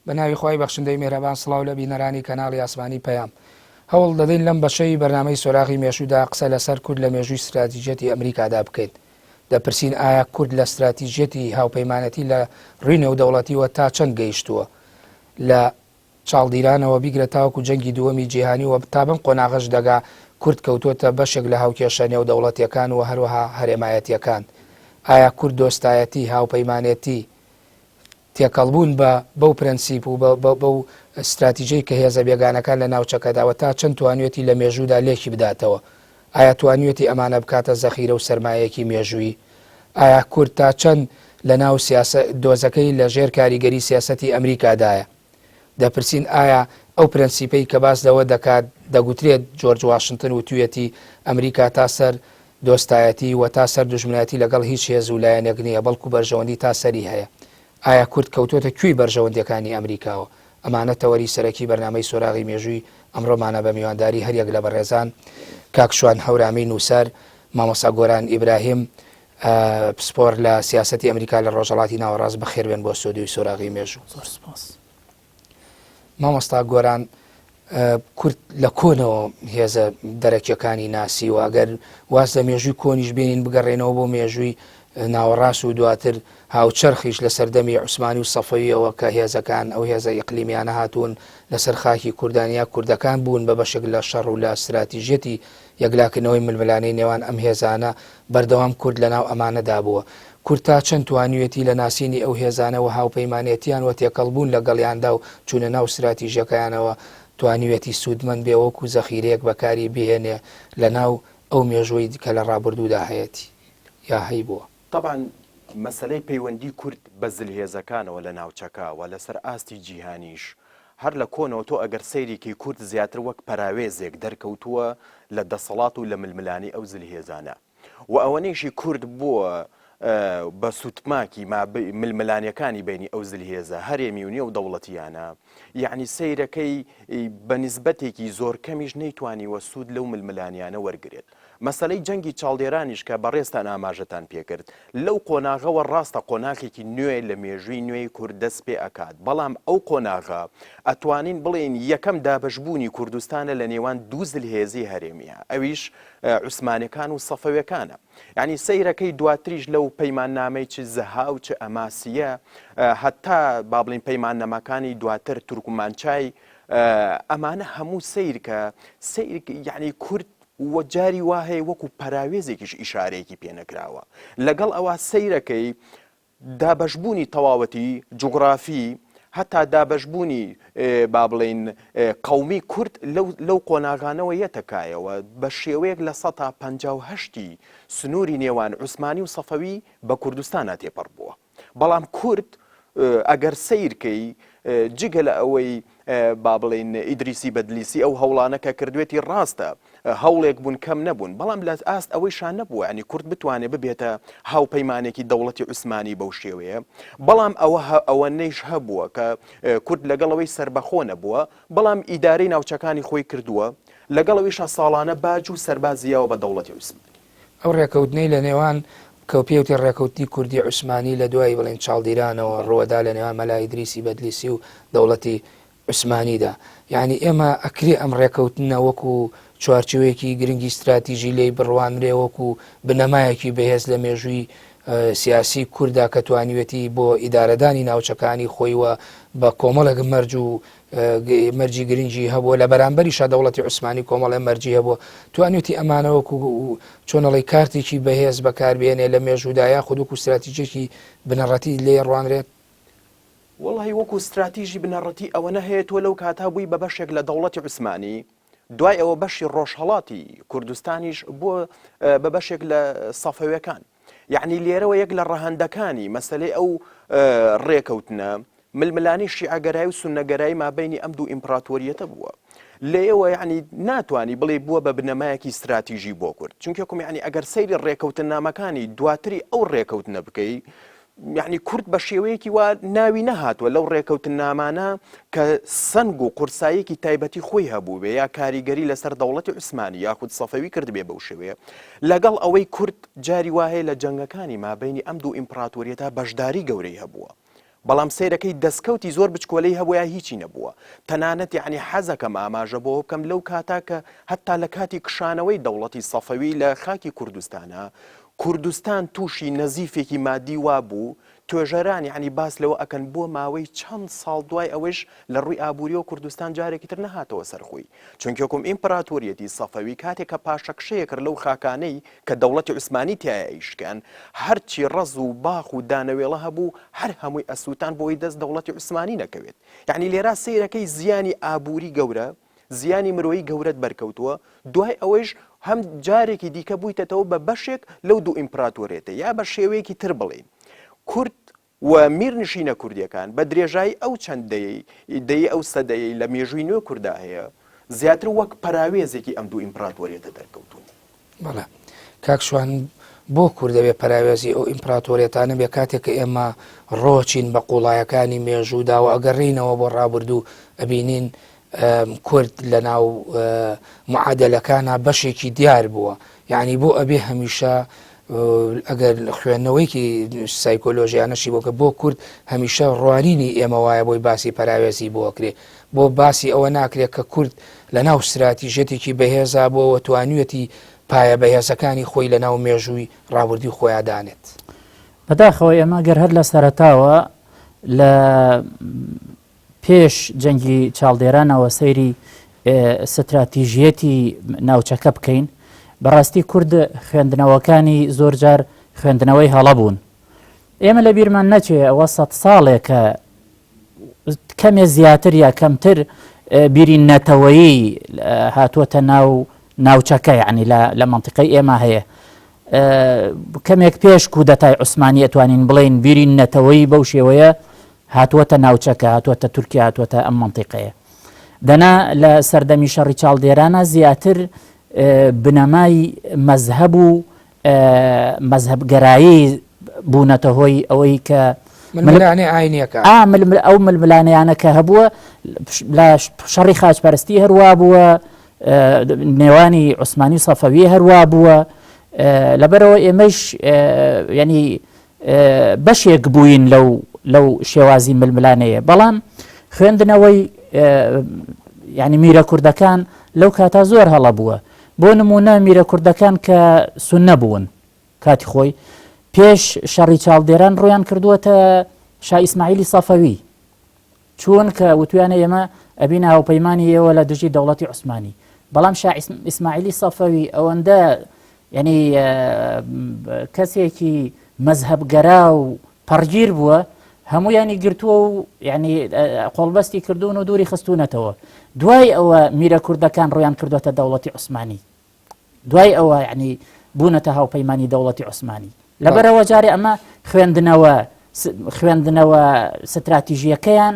بەناوی خۆی بەخشندەی مێرەبان سڵاو لە بینەرانی کەناڵی ئاسمانی پەیام هەوڵ دەدەین لەم بەشەی بەرنامەی سۆراغی مێژوودا قسە لەسەر کورد لە مێژووی استراتیژەتی ئەمریکادا بکەین. دەپرسین ئایا کورد لە استراتیژەتی هاوپەیمانەتی لە ڕینە و دەوڵەتیوە تا چەند گەیشتووە لە چاڵدیرانەوە بیگرە تاوەکو جەنگی دووەمی جیهانی و تا بەم قۆناغەش دەگا کورد کەوتوتە بەشێک لە هاوکێشە نێو دەوڵەتیەکان و هەروەها هەرێمایەتیەکان. ئایا کورد دۆستایەتی هاوپەیمانێتی تێکەڵبوون بەو پرەنسیپ و بەو استراتیژەی کە هێزە بێگانەکان لە ناوچەکەداوە تا چەند توانوێتی لە مێژوودا لێکی بداتەوە؟ ئایا توانوێتی ئەمانە بکاتە زەخیرە و سەرمایەکی مێژووی؟ ئایا کورد تا چەند لە ناو دۆزەکەی لە ژێر کاریگەری سیاسەتی ئەمریکادایە؟ دەپرسین ئایا ئەو پرەنسیپەی کە باس لەوە دەکات دەگوترێت جۆرج واشنتن و توێتی ئەمریکا تا سەر دۆستایەتی و تا سەر دژمنەتی لەگەڵ هیچ هێز و لایەنێک نییە بەڵکو بەرژەوەندی تا سەری هەیە؟ ئایا کورد کەوتۆتە کوێی بەرژەوەندەکانی ئەمریکاوە؟ ئەمانە تەوەری سەرەکی بەرنامەی سۆراغی مێژووی ئەمڕۆمانە بە میوانداری هەریەک لە بەڕێزان کاکشوان هەورامی نووسەر، مامۆستا گۆران ئیبراهیم پسپۆر لە سیاسەتی ئەمریکا لە ڕۆژهەڵاتی ناوەڕاست بەخێربێن بۆ سۆدیوی سۆراغی مێژوو. مامۆستا گۆران، کورد لە کۆنەوە هێزە دەرەکیەکانی ناسی و ئەگەر واز لە مێژووی کۆنیش بینین بگەڕێنەوە بۆ مێژووی ناوەڕاست و دواتر هاوچەرخیش لە سەردەمی عوسمانی و سەفەویەوە کە هێزەکان ئەو هێزە ئیقلیمیانە هاتوون لەسەر خاکی کوردانیا کوردەکان بوون بە بەشێک لە شەڕ و لە استراتیژەتی یەکلاکردنەوەی ململانەی نێوان ئەم هێزانە بەردەوام کورد لەناو ئەمانەدا بووە. کورد تا چەند توانوێتی لە ناسینی ئەو هێزانەوە هاوپەیمانێتیان و تێکەڵبوون لەگەڵیاندا و چوونە ناو استراتیژەکەیانەوە توانوێتی سوودمەند بێ وەکو زەخیرەیەک بەکاری بهێنێ لە ناو ئەو مێژووی کە لە ڕابردوودا هەیەی یا هەی بووە؟ طبعا مەسلەی پەیوەندی کورد بە زلهێزەکانەوە لە ناوچەکەوە لەسەر ئاستی جیهانیش هەر لە کۆنەوە تۆ ئەگەر سەیرێکی کورد زیاتر وەک پەراوێزێک دەرکەوتووە لە دەسەڵات و لە ململانی ئەو زلهێزانە و ئەوەنەیشی کورد بووە بە سوتماکی ململانیەکانی بینی ئەو زلهێزە هەرێمی و نیە و دەوڵەتیانە، یعنی سەیرەکەی بە نیسبەتێکی زۆر کەمیش نەیتوانیوە سوود لەو ململانیانە وەرگێت. مەسەلەی جەنگی چاڵدێرانیش کە بەڕێستان ئاماژەتان پێکرد لەو قۆناغەوە ڕاستە قۆناغێکی نوێ لە مێژووی نوێی کورد دەست پێ ئەکات، بەڵام ئەو قۆناغە ئەتوانین بڵێن یەکەم دابەشبوونی کوردستانە لە نێوان دوو زلهێزی هەرێمیە، ئەویش عوسمانیەکان و سەفەویەکانە. یعنی سەیرەکەی دواتریش لەو پەیماننامەی چ زەها و چ ئەماسیە هەتا با بڵین پەیماننامەکانی دواتر تورکمانچای ئەمانە هەموو سیر کە یعنی کورد وە جاری وا هەیە وەکو پەراوێزێکیش ئیشارەیەکی پێنەکراوە لەگەڵ ئەوە سەیرەکەی دابەشبوونی تەواوەتی جوگرافی هەتا دابەشبوونی با بڵین قەومی کورد لەو قۆناغانەوە یەتەکایەوە بە شێوەیەک لە 1950 سنووری نێوان عوسمانی و سەفەوی بە کوردستانە تێپەڕ بووە. بەڵام کورد ئەگەر سیرکەی جگە لە ئەوەی با بڵین ئیدریسی بەدلیسی ئەو هەوڵانە کە کردوێتی ڕاستە هەوڵێک بوون کەم نەبوون، بەڵام لە ئاست ئەوەی شان نەبووە، ینی کورد بتوانێت ببێتە هاوپەیمانێکی دەوڵەتی عوسمانی بەو شێوەیە، بەڵام ئەوە نەیش هەبووە کە کورد لەگەڵەوەی سربەخۆ نەبووە، بەڵام ئیدارەی ناوچەکانی خۆی کردووە لەگەڵەوەیشە ساڵانە باج و سەربازیەوە بە دەوڵەتی عوسمانی. ئەو ڕێکەوتنەی لە نێوان کەوپێوتی ڕێکەوتنی کوردی عوسمانی لە دوای بڵێن چاڵدیرانەوە ڕۆدا لە نێوان مەلا ئیدریسی بەدلیسی و دەوڵەتی عوسمانیدا، یعنی ئێمە ئەکرێ ئەم ڕێکەوتنە وەکو چوارچێوەیەکی گرنگی استراتیژی لێی بڕوانرێ وەکو بنەمایەکی بەهێز لە مێژووی سیاسی کووردا کە توانیوێتی بۆ ئیدارەدانی ناوچەکانی خۆیوە بە کۆمەڵێک مەرج و مەرجی گرنگی هەبووە لە بەرامبەریشا دەوڵەتی عوسمانی کۆمەڵێ مەرجی هەبووە، توانێتی ئەمانەوەکو چۆنەڵی کارتێکی بەهێز بەکاربێنێ لە مێژوودا یا خودوکو استراتیژێکی بنەڕەتی لێ ڕوانرێت. وڵی وەکو استراتیژی بنەڕەتی ئەوە نەهەیە تۆ لەو کاتا بووی بە بەشێک لە دەوڵەتی عوسمانی، دوای ئەوە بەشی ڕۆژهەڵاتی کوردستانیش بووە بە بەشێک لە سەفەویەکان. یعنی لێرەوە یەک لە ڕەهەندەکانی مەسەلەی ئەو ڕێکەوتنە ململانی شیعەگەرایی و سوننەگەرایی مابینی ئەم دوو ئیمپراتۆریەتە بووە. لێەوە یعنی ناتوانانی بڵێ بووە بە بنەمایەکی استراتیژی بۆ کورد، چونکەکم یعنی ئەگەر سەیری ڕێکەوتن نامەکانی دواتری ئەو ڕێکەوتنە بکەی، یعنی کورد بە شێوەیەکی وا ناوی نەهاتوە لەو ڕێکەوتن نامانە کە سنگ و قورساییەکی تایبەتی خۆی هەبوو بێ یا کاریگەری لەسەر دەوڵەتی عوسمانی یاخود سەفەوی کرد بێ بەو شێوەیە، لەگەڵ ئەوەی کورد جاری وایە لە جەنگەکانی مابینی ئەم دوو ئیمپراتۆریەتە بەشداری گەورەی هەبووە. بەڵام سیرەکەی دەستکەوتی زۆر بچکۆلەی هەبووە هیچی نەبووە تەنانەت یعنی حەزەکەم ئاماژە بۆ بکەم لەو کاتاکە هەتا لە کاتی کشانەوەی دەوڵەتی سەفەوی لە خاکی کوردستانە کوردستان تووشی نەزیفێکی مادی وابوو توێژەران یعنی باس لەوە ئەکەن بۆ ماوەی چەند ساڵ دوای ئەوەش لە ڕووی ئابووری و کوردستان جارێکی تر نەهاتەوە سەرخۆی چونکەکم ئیمپراتۆریەتی سەفەوی کاتێک کە پاشەکشەیە کرد لەو خاکانەی کە دەوڵەتی عوسمانی تایە ئیشکەن هەرچی ڕەز و باخ و دانەوێڵە هەبوو هەر هەمووی ئەسووتان بۆی دەست دەوڵەتی عوسمانی نەکەوێت یعنی لێرا سیرەکەی زیانی ئابووری گەورە زیانی مرۆیی گەورەت بەرکەوتووە دوای ئەوەیش هەم جارێکی دیکە بوویتەوە بە بەشێک لەو دوو ئیمپراتۆریەتە یا بە شێوەیەکی تر بڵێن کورد و میرنشینە کوردیەکان بە درێژایی ئەو چەندەیە دەی ئەو سەدەیە لە مێژووی نوێ کووردا هەیە زیاتر وەک پەراوێزێکی ئەم دوو ئیمپراتۆریەتە دەرکەوتون. بەڵێ کاکشوان بۆ کوردەوێ پەراوێزی ئەو ئیمپراتۆریەتانە بێ کاتێک کە ئێمە ڕۆچین بە قوڵایەکانی مێژوودا و ئەگەڕینەوە بۆ ڕابردوو ئەبینین کورد لە ناو معادلەکانە بەشێکی دیار بووە یعنی بۆ ئەبێ هەمیشە ئەگەر خوێندنەوەیکی سایکۆلۆژیانەشی بۆ کە بۆ کورد هەمیشە ڕوانینی ئێمە وایە بۆی باسی پەراوێزی بۆکرێ بۆ باسی ئەوە ناکرێت کە کورد لە ناو استراتیژێتێکی بەهێزا بۆەوە توانوێتی پایە بەهێزەکانی خۆی لە ناو مێژووی ڕابردوی خۆیان دانێت. بەداخەوە ئێمە گەر هەر لە سەرەتاوە لە پێش جەنگی چاڵدێرانەوە سەیری ستراتیژیەتی ناوچەکە بکەین بەڕاستی کورد خوێندنەوەکانی زۆر جار خوێندنەوەی هەڵەبوون ئێمە لە بیرمان نەچێ ئەوە 100 ساڵێکە کەمێ زیاتر یا کەمتر بیری نەتەوەیی هاتووەتە ناوچەکە یعنی لە منطقەی ئێمە هەیە کەمێک پێش کودەتای عوسمانی ئەتوانین بڵێن بیری نەتەوەیی بەو شێوەیە هاتووەتە ناوچەکە هاتووەتە تورکیا هاتووەتە ئەم منطقەیە دەنا لە سەردەمی شەڕی چاڵدێرانە زیاتر بنەمای مەزهەب و مەزهەبگەرایی بوونەتە هۆی ئەوەی کە ململانەی ئاینیەکە ئەو ململانەیانە کە هەبووە لە شەڕی خاچپەرستی هەروە بووە نێوانی عوسمانی و سەفەوی هەروە بووە لەبەرەوە ئێمەش ینی بەشێک بووین لەو شێوازی ململانەیە بەڵام خوێندنەوەی ینی میرە کوردەکان لەو کاتا زۆر هەڵە بووە بۆ نمونە میرە کوردەکان کە سونە بوون کاتی خۆی پێش شەڕی چاڵدێران ڕۆیان کردووەتە شا ئیسماعیلی سەفەوی چون کە وتویانە ئێمە ئەبین هاوپەیمانی ئێوە لە دژی دەوڵەتی عوسمانی بەڵام شا ئیسماعیلی سەفەوی ئەوەندە ینی کەسێکی مەزهەبگەرا و پەڕگیر بووە هەموویانی گرتووە و ینی قۆڵبەستی کردوون و دووری خستوونەتەوە دوای ئەوە میرە کوردەکان ڕۆیان کردوەتە دەوڵەتی عوسمانی دوای ئەوە ینی بوونەتە هاوپەیمانی دەوڵەتی عوسمانی لەبەرەوە جارێ ئەمە خوێندنەوە ستراتیژیەکەیان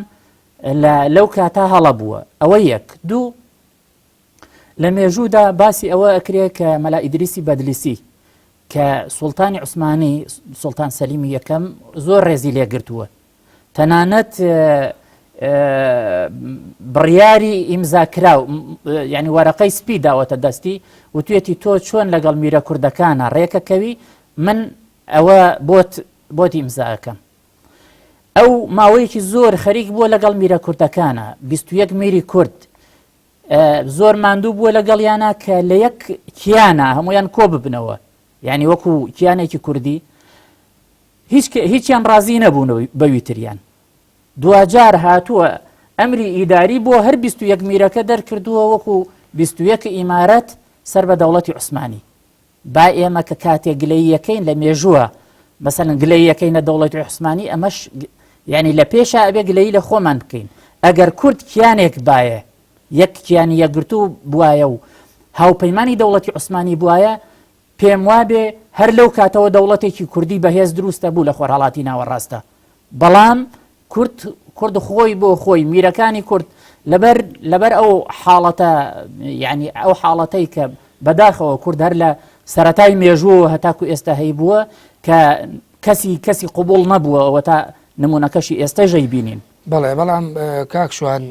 لەو کاتا هەڵە بووە ئەوە یەک دوو لە مێژوودا باسی ئەوە ئەکرێت کە مەلا ئیدریسی بەدلیسی کە سوڵتانی عوسمانی سوڵتان سەلیمی یەکەم زۆر ڕێزی لێگرتووە تەنانەت بڕیاری ئیمزاکراو ینی وەرەقەی سپی داوەتە دەستی وتوێتی تۆ چۆن لەگەڵ میرە کوردەکانە ڕێکەکەوی من ئەوە بۆتی ئیمزاکەم ئەو ماوەیەکی زۆر خەریک بووە لەگەڵ میرە کوردەکانە 21 میری کورد زۆر ماندوو بووە لەگەڵیانە کە لە یەک کیانە هەمویان کۆ ببنەوە یعنی وەکو کیانێکی کوردی هیچیان ڕازی نەبوون بەویتریان دوجار هاتووە ئەمری ئیداری بۆ هەر 21 میرەکە دەرکردووە وەکو 21 ئیمارەت سەر بە دەوڵەتی عوسمانی با ئێمە کە کاتێک گلەییەکەین لە مێژووە مەسەڵەن گلەییەکەی لە دەوڵەتی عوسمانی ئەمەش ینی لە پێشە ئەبێ گلەیی لە خۆمان بکەین ئەگەر کورد کیانێک باە یەک کیانی یەکگرتوو بواە و هاوپەیمانی دەوڵەتی عوسمانی بواە پێم وابێ هەر لەو کاتەوە دەوڵەتێکی کوردی بەهێز دروستە بوو لە خۆرهەڵاتی ناوەڕاستە بەڵام کورد خۆی بۆ خۆی میرەکانی کورد لەبەر ئەو حاڵەتە ینی ئەو حاڵەتەی کە بەداخەوە کورد هەر لە سەرەتای مێژووە هەتاکو ئێستا هەی بووە کە کەسی قوبوڵ نەبووە ئەوە تا نمونونەکەشی ئێستەژەی بینین بەڵێ بەڵام کاکشوان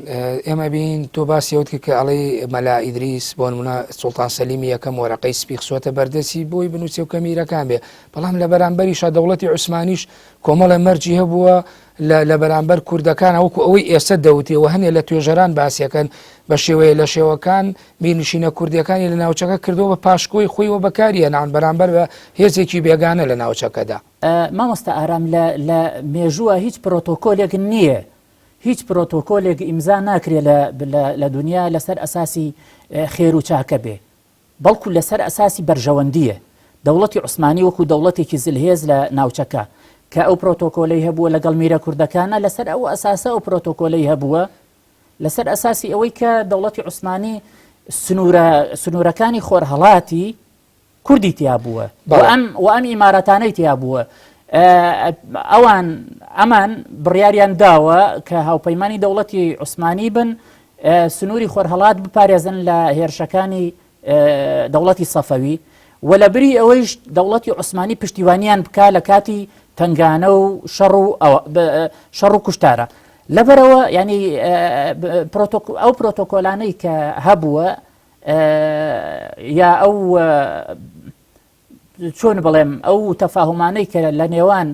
ئێمە بین تۆ باسیەوت کە ئەڵێ مەلا ئیدریس بۆ نمونە سوڵتان سەلیمی یەکەم وەرەقەی سپی خسۆتە بەردەسی بۆی بنووسێ و کەمیرەکان بێ بەڵام لە بەرامبەریشە دەوڵەتی عوسمانیش کۆمەڵە مەرجی هەبووە لە بەرامبەر کوردەکان وەکو ئەوەی ئێستا دەوتێەوە هەنێ لە توێژەران باسیەکەن بە شێوەیە لە شێوەکان بینشینە کوردیەکانی لە ناوچەکە کردەوە بە پاشکۆی خۆیەوە بەکاریە ناون بەرامبەر بە هێزێکی بێگانە لە ناوچەکەدا. مامۆستا ئارام لە مێژووە هیچ پرۆتۆکۆلێک نییە، هیچ پرۆتۆکۆلێک ئیمزا ناکرێت لە دنیا لەسەر ئەساسی خێر و چاکە بێ، بەڵکو لەسەر ئەساسی بەرژەوەندیە. دەوڵەتی عوسمانی وەکو دەوڵەتێکی زلهێز لە ناوچەکە کە ئەو پرۆتۆکۆلەی هەبووە لەگەڵ میرە کوردەکانە لەسەر ئەو ئەساسە ئەو پرۆتۆکۆلەی هەبووە لەسەر ئەساسی ئەوەی کە دەوڵەتی عوسمانی سنوورەکانی خۆرهەڵاتی کوردی تیا بووە و ئەم ئیمارەتانەی تیا بووە. ئەمان بڕیاریان داوە کە هاوپەیمانی دەوڵەتی عوسمانی بن سنووری خۆرهەڵات بپارێزن لە هێرشەکانی دەوڵەتی سەفەوی و لە بری ئەوەیش دەوڵەتی عوسمانی پشتیوانیان بکا لە کاتی تنگانە و شەڕ و کوشتارە. لەبەرەوە ینی ئەو پرۆتۆکۆلانەی کە هەبووە یا ئەو چۆن بڵێم ئەو تەفاهمانەی کە لە نێوان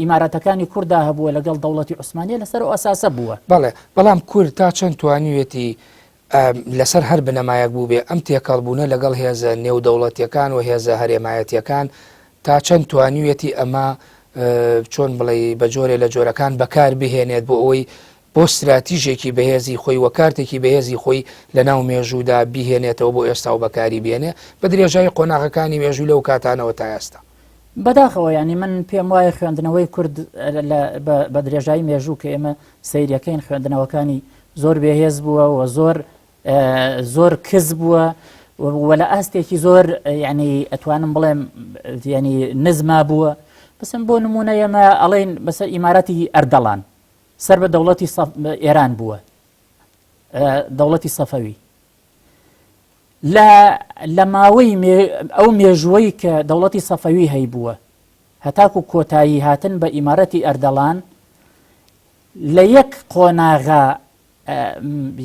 ئیمارەتەکانی کووردا هەبووە لەگەڵ دەوڵەتی عوسمانیە لەسەر ئەساسە بووە. بەڵێ بەڵام کورد تا چەند توانیوێتی لەسەر هەر بنەمایەک بوو بێ ئەم تێکەڵبوونە لەگەڵ هێزە نێودەوڵەتیەکان و هێزە هەرێمایەتیەکان تا چەند توانیوێتی ئەمە چۆن بڵێ بە جۆرێ لە جۆرەکان بەکار بهێنێت بۆ ئەوەی بۆ استراتیژێکی بەهێزی خۆی و کارتێکی بەهێزی خۆی لە ناو مێژوودا بیهێنێتەوە بۆ ئێستا و بەکاری بێنێ بە درێژای قۆناغەکانی مێژوو لەو کاتانەوە تا ئێستا. بەداخەوە ینی من پێم وایە خوێندنەوەی کورد بە درێژایی مێژوو کە ئێمە سەیرەکەین خوێندنەوەکانی زۆر بێهێز بووە و زۆر کز بووە و لە ئاستێکی زۆر ینی ئەتوانم بڵێم ینی نزما بووە. بەسم بۆ نمونە ئێمە ئەڵێن بەسەر ئیمارەتی ئەردەڵان سەر بە دەوڵەتی ئێران بووە، دەوڵەتی سەفەوی لە ماوەی ئەو مێژووەی کە دەوڵەتی سەفەوی هەیبووە هەتاکو کۆتایی هاتن بە ئیمارەتی ئەردەڵان لە یەک قۆناغا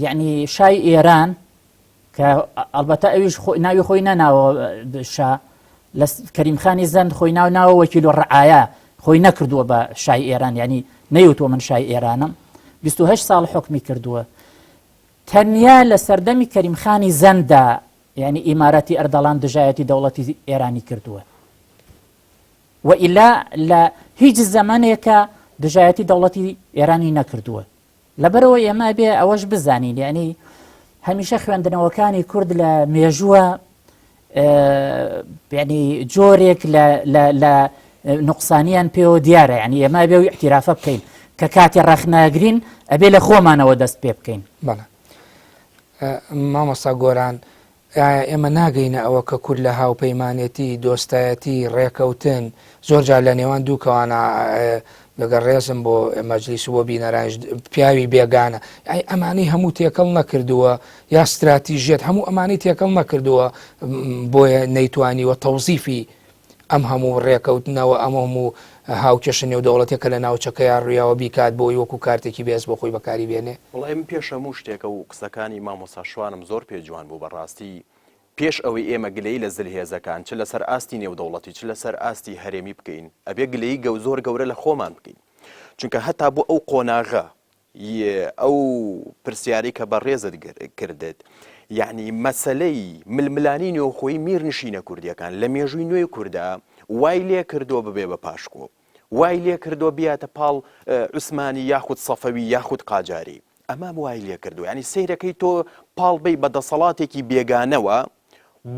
یعنی شای ئێران کە ئەلبەتە ئەویش ناوی خۆی نەناوە شا لە کەریمخانی زەند خۆی ناوە وەکیل و ڕعایا خۆی نەکردووە بە شای ئێران ینی نەیوتوە من شای ئێرانم 28 ساڵ حکمی کردووە تەنیا لە سەردەمی کەریمخانی زەندا ینی ئیمارەتی ئەردەڵان دژایەتی دەوڵەتی ئێرانی کردووە و ئیلا لە هیچ زەمانێکە دژایەتی دەوڵەتی ئێرانی نەکردووە. لەبەرەوە ئێمە بێ ئەوەش بزانین ینی هەمیشە خوێندنەوەکانی کورد لە مێژووە ینی جۆرێک لە نقصانیان پێوە دیارە ینی ئێمە بێ و اعترافە بکەین کە کاتی ڕەخناگرین ئەبێ لە خۆمانەوە دەست پێ بکەین. بەڵێ مامۆستا گۆران ئێمە ناگەینە ئەوە کە کورد لە هاوپەیمانێتی دۆستایەتی ڕێکەوتن زۆرجار لە نێوان دووکەوانە لەگەڵ ڕێزم بۆ مەجلیس و بۆ بینەرانش پیاوی بێگانە ئەمانەی هەموو تێکەڵ نەکردووە یا استراتیژیت هەموو ئەمانەی تێکەڵ نەکردووە بۆیە نەیتوانیوە تەوزیفی ئەم هەموو ڕێکەوتنەوە ئەمە هەموو هاوکێشە نێودەوڵەتێکە لە ناوچەکەیان ڕویاوە بیکات بۆی وەکو کارتێکی بێز بۆ خۆی بەکاری بێنێ. وڵای من پێش هەموو شتێکە و قسەکانی مامۆستا شوانم زۆر پێجوان بوو بەڕاستی پێش ئەوەی ئێمە گلەی لە زلهێزەکان چ لەسەر ئاستی نێودەوڵەتی چ لەسەر ئاستی هەرێمی بکەین ئەبێ گلەی زۆر گەورە لە خۆمان بکەین چونکە هەتا بۆ ئەو قۆناغە ئەو پرسیاری کە بە ڕێزت کردت یعنی مەسەلەی ململانی نێوخۆی میرنشینە کوردیەکان لە مێژووی نوێی کووردا وای لێ کردووە ببێ بە پاشکۆ وای لێ کردووە بیاتە پاڵ عوسمانی یاخود سەفەوی یاخود قاجاری ئەمە وای لێ کردووە ینی سەیرەکەی تۆ پاڵ بی بە دەسەڵاتێکی بێگانەوە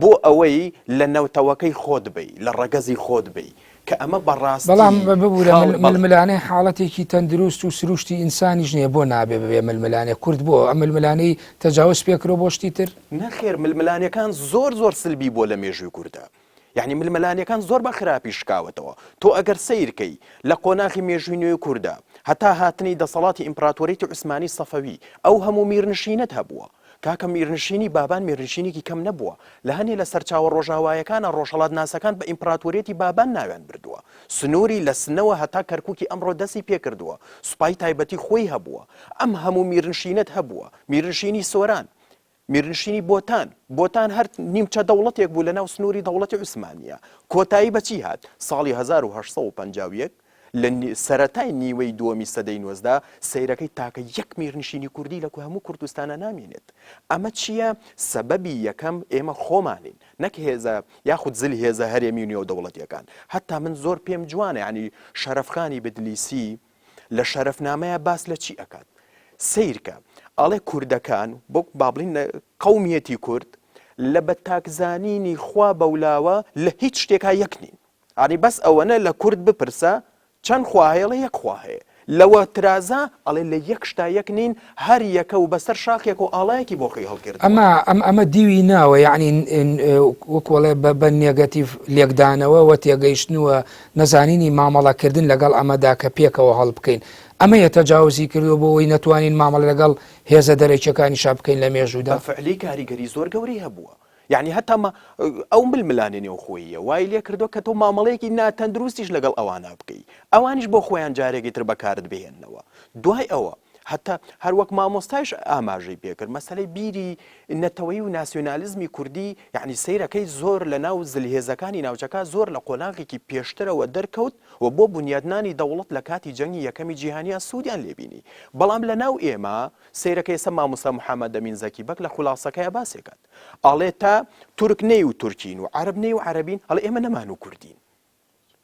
بۆ ئەوەی لە نەوتەوەکەی خۆت بی لە ڕەگەزی خۆت بی کە ئەمە بەڕاستی بەڵام ببوورە ململانەی حاڵەتێکی تەندروست و سروشتی ئینسانیش نییە بۆ نابێ ببێ ململانێ کورد بۆ ئەم ململانەی تەجاوز پێکرۆ بۆ شتی تر نەخێر ململانەکان زۆر سلبی بۆ لە مێژووی کووردە یعنی ململانەکان زۆر بە خراپی شکاوتەوە تۆ ئەگەر سیرکەی لە قۆناغی مێژووی نوێی کووردا هەتا هاتنی دەسەڵاتی ئیمپراتۆریەتی عوسمانی سەفەوی ئەو هەموو میرنشینت هەبووە کاکە میرنشینی بابان میرنشینێکی کەم نەبووە لە هەنێ لە سەرچاوە ڕۆژاوایەکانە ڕۆژهەڵات ناسەکان بە ئیمپراتۆریەتی بابان ناویان بردووە سنووری لە سنەوە هەتا کەرکووکی ئەمڕۆ دەستی پێکردووە سوپای تایبەتی خۆی هەبووە ئەم هەموو میرنشینەت هەبووە میرنشینی سۆران میرنشینی بۆتان هەر نیمچە دەوڵەتێک بوو لە ناو سنووری دەوڵەتی عوسمانیە کۆتایی بەچی هات ساڵی 1850 لە سەرەتای نیوەی دووەمی سەدەی نوێزدا سەیرەکەی تاکە یەک میرنشینی کوردی لە هەموو کوردستانە نامێنێت ئەمە چییە سەبەبی یەکەم ئێمە خۆمانین نەک هێزە یاخود زل هێزە هەرێمی نێو دەوڵەتیەکان هەتا من زۆر پێم جوانە ینی شەرەفخانی بدلیسی لە شەرەفنامەیە باس لە چی ئەکات سیرکە ئەڵێ کوردەکان بۆ بابڵین قەومیەتی کورد لە بەتاکزانینی خوا بەولاوە لە هیچ شتێکا یەکنین ئانی بەس ئەوەنە لە کورد بپرسە چەند خواهێڵە یەک خواهەیە لەوە ترازا ئەڵێ لە یەک شتا یەک نین هەر یەکە و بەسەر شاخێک و ئاڵایەکی بۆ خۆی هەڵکرد ئەمە دیوی ناوە یعنی وەکوڵێ بە نێگەتیڤ لێکدانەوە و تێگەیشتنووە نەزانینی مامەڵەکردن لەگەڵ ئەمەدا کە پێکەوە هەڵ بکەین ئەمە تەجاوزی کردو بۆەوەی نەتوانین مامەڵە لەگەڵ هێزە دەرەکیەکانی شا بکەین لە مێژوودا فعلی کاریگەری زۆر گەورەی هەبووە یعنی هەتا ئەو ململانێ نێو خۆیە وای لێ کردو کە تۆ مامەڵەیەکی ناتەندروستیش لەگەڵ ئەوانە بکەی ئەوانیش بۆ خۆیان جارێکی تر بەکارت بهێننەوە دوای ئەوە هەتا هەروەک مامۆستایش ئاماژەی پێکرد مەسەلەی بیری نەتەوەی و ناسیۆنالیزمی کوردی یعنی سەیرەکەی زۆر لە ناو زلهێزەکانی ناوچەکە زۆر لە قۆناغێکی پێشترەوە دەرکەوت و بۆ بنیادنانی دەوڵەت لە کاتی جەنگی یەکەمی جیهانیە سوودیان لێبینی بەڵام لە ناو ئێمە سەیرەکەی ئێستا مامۆستا محەممەد ئەمین زەکی بەک لە خوڵاسەکەیە باسێکات ئاڵێ تا تورک نەی و تورکین و عەرەب نەی و عەرەبین هەڵێ ئێمە نەمان و کوردین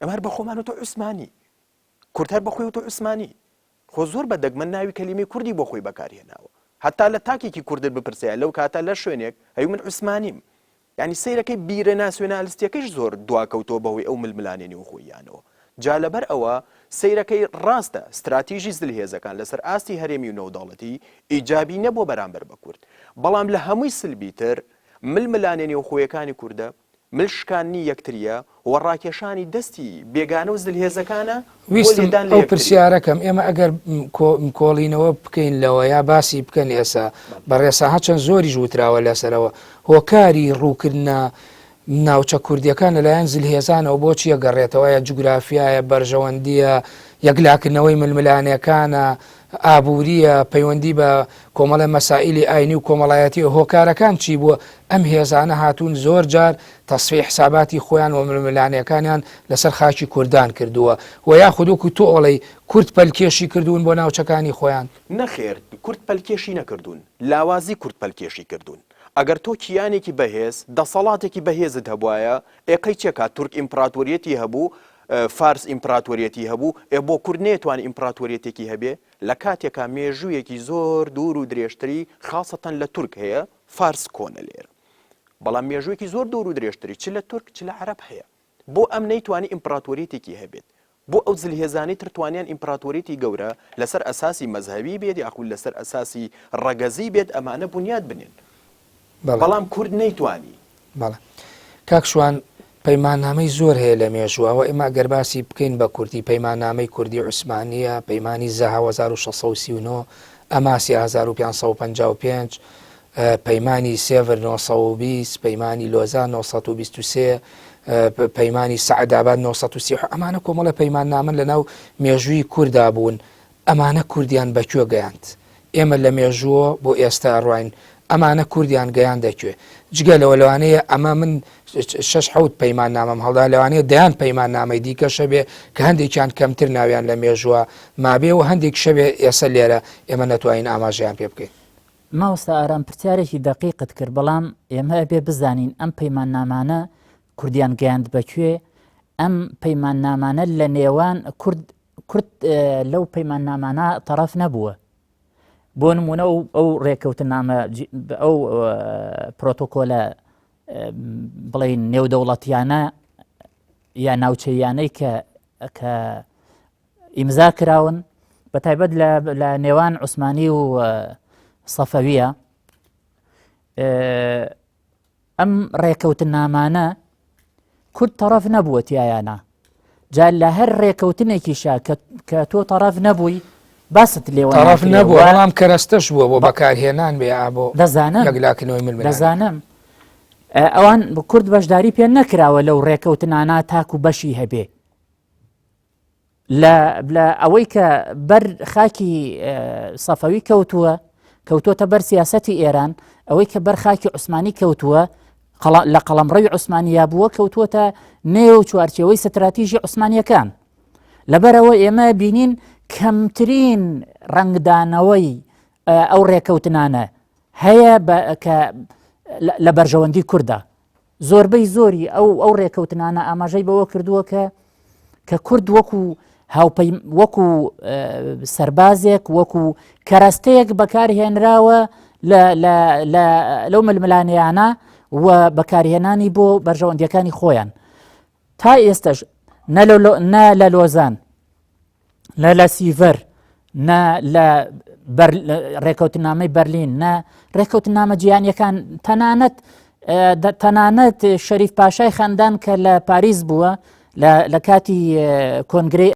ئەمە هەر بە خۆمان و تۆ عوسمانی کورد هەر بەخۆی و تۆ عوسمانی خۆ زۆر بە دەگمەن ناوی کەلیمەی کوردی بۆ خۆی بەکارهێناوە هەتا لە تاکێکی کوردت بپرسەیە لەو کاتە لە شوێنێک هەیو من عوسمانیم یعنی سەیرەکەی بیرە ناسیۆنالیستیەکەیش زۆر دواکەوتۆ بەهۆی ئەو ململانێنی و خۆیانەوە جا لەبەر ئەوە سەیرەکەی ڕاستە استراتیژی زلهێزەکان لەسەر ئاستی هەرێمی و نەودەوڵەتی ئیجابی نەبوو بەرامبەر بە کورد بەڵام لە هەمووی سلبی تر ململانێنی و خۆیەکانی کووردە ملشکانی یەکتریە و ڕاکێشانی دەستی بێگانە و زلهێزەکانە ویستم ئەو پرسیارەکەم ئێمە ئەگەر کۆڵینەوە بکەین لەوە یا باسی بکەن ئێسا بەڕێساها چەند زۆری ژووتراوە لەسەرەوە هۆکاری ڕووکردنە ناوچە کوردیەکان لەلایەن زلهێزانەوە بۆچی ئەگەڕێتەوە یا جوگرافیایە بەرژەوەندیە یەکلاکردنەوەی ململانەکانە ئابووریە پەیوەندی بە کۆمەڵە مەسائیلی ئاینی و کۆمەڵایەتی هۆکارەکان چی بووە ئەم هێزانە هاتوون زۆر جار تەسفی حساباتی خۆیان و ململانەکانیان لەسەر خاکی کوردان کردووە و یا خودوکو تۆ ئۆڵەی کورد پەلکێشی کردوون بۆ ناوچەکانی خۆیان نەخێر کورد پەلکێشی نەکردوون لاوازی کورد پەلکێشی کردوون ئەگەر تۆ کیانێکی بەهێز دەسەڵاتێکی بەهێزت هەبوایە ئێقەی چێکات تورک ئیمپراتۆریەتی هەبوو فارس ئیمپراتۆریەتی هەبوو بۆ کورد نێتوان ئیمپراتۆریەتێکی هەبێ لە کاتێکا مێژوویەکی زۆر دوور و درێژتری خاصەتەن لە تورک هەیە فارس کۆنە لێر بەڵام مێژوویەکی زۆر دوور و درێژتری چ لە تورک چ لە عەرەب هەیە بۆ ئەم نەیتوانی ئیمپراتۆریەتێکی هەبێت بۆ ئەو زلهێزانەی تر توانیان ئیمپراتۆریەتی گەورە لەسەر ئەساسی مەزهەبی بێت یاخود لەسەر ئەساسی ڕەگەزی بێت ئەمانە بنیاد بنێن بەڵام کورد نەیتوانی بەڵێ کاکشوان پەیماننامەی زۆر هەیە لە مێژووەوە ئێمە گەرباسی بکەین بە کوردی پەیماننامەی کوردی عوسمانیە پەیمانی زەها 1639 ئەماسی 1555 پەیمانی سێڤر 920 پەیمانی لۆزان 923 پەیمانی سەعداباد 930 ئەمانە کۆمەڵە پەیماننامە لە ناو مێژووی کووردا بوون ئەمانە کوردیان بەکوێ گەیاند ئێمە لە مێژووە بۆ ئێستا ڕواین ئەمانە کوردیان گەیان دەکوێ جگە لەوە لەوانەیە ئەمە من 6 پەیمان نامەم هەڵدا لەوانەیە دەیان پەیمان نامەی دیکە شەبێ کە هەندێکیان کەمتر ناویان لە مێژووە مابێ و هەندێک شەبێ ئێستا لێرە ئێمە نەتوانین ئاماژەیان پێ بکەین ماوەستا ئارام پرسیارێکی دەقیقت کرد بەڵام ئێمە بێ بزانین ئەم پەیمان نامانە کوردیان گەیاند بەکوێ ئەم پەیمان نامانە لە نێوان کورد لەو پەیمان نامانە تەرەف نەبووە بۆ نمونە ئەو ڕێکەوتنامە ئەو پرۆتۆکۆلە بڵێن نێودەوڵەتیانە یا ناوچەیانەی کە ئیمزا کراون بە تایبەت لە نێوان عوسمانی و سەفەویە ئەم ڕێکەوتنامانە کورد تەرەف نەبووە تیایانە جا لە هەر ڕێکەوتنێکیشا کە تۆ تەرەف نەبووی باست لێوە تەرەف نەبووە بەڵام کەرەستەش بووە بۆ بەکارهێنان بێ بۆ یەکلاکردنەوەی ململانە دەزانم ئەوان کورد بەشداری پێ نەکراوە لەو ڕێکەوتنانە تاکو بەشی هەبێ لە ئەوەی کە بەر خاکی سەفەوی کەوتووەتە بەر سیاسەتی ئێران، ئەوەی کە بەر خاکی عوسمانی کەوتووە لە قەڵەمڕەوی عوسمانیا بووە کەوتووەتە نێو چوارچێوەی ستراتیژی عوسمانیەکان. لەبەرەوە ئێمە بینین کەمترین ڕنگدانەوەی ئەو ڕێکەوتنانە هەیە کە لە بەرژەوەندی کووردە. زۆربەی زۆری ئەو ڕێکەوتنانە ئاماژەی بەوە کردووە کە کورد وەکو سەربازێک وەکو کەرەستەیەک بەکارهێنراوە لەو ململانیانە و بەکارهێنانی بۆ بەرژەوەندیەکانی خۆیان. تا ئێستش نە لە لۆزان، نە لە سیڤەر، نە لە ڕێکەوتنامەی بەرلین، نە ڕێکەوتنامە جیهانیەکان، تەنانەت شەریف پاشای خەندان کە لە پاریس بووە لە کاتی کۆنگرەی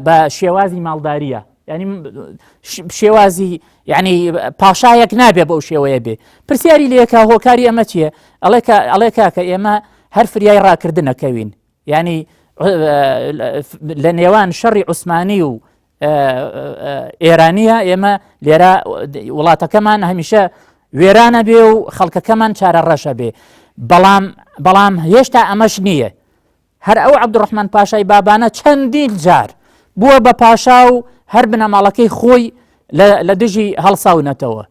بە شێوازی ماڵداریە، ینی شێوازی ینی پاشایەک نابێ بەو شێوەیە بێ. پرسیاری لەکە هۆکاری ئەمە چییە؟ ئەڵێ کاکە ئێمە هەر فریای ڕاکردنەکەوین، ینی لە نێوان شەڕی عوسمانی و ئێرانیە ئێمە لێرە وڵاتەکەمان هەمیشە وێرانە بێ و خەڵکەکەمان چارە ڕەشە بێ. بەڵام هێشتا ئەمەش نییە. هەر ئەو عەبدوڕەحمان پاشای بابانە چەندین جار بووە بە پاشا و هەر بنەماڵەکەی خۆی لە دژی هەڵساونەتەوە.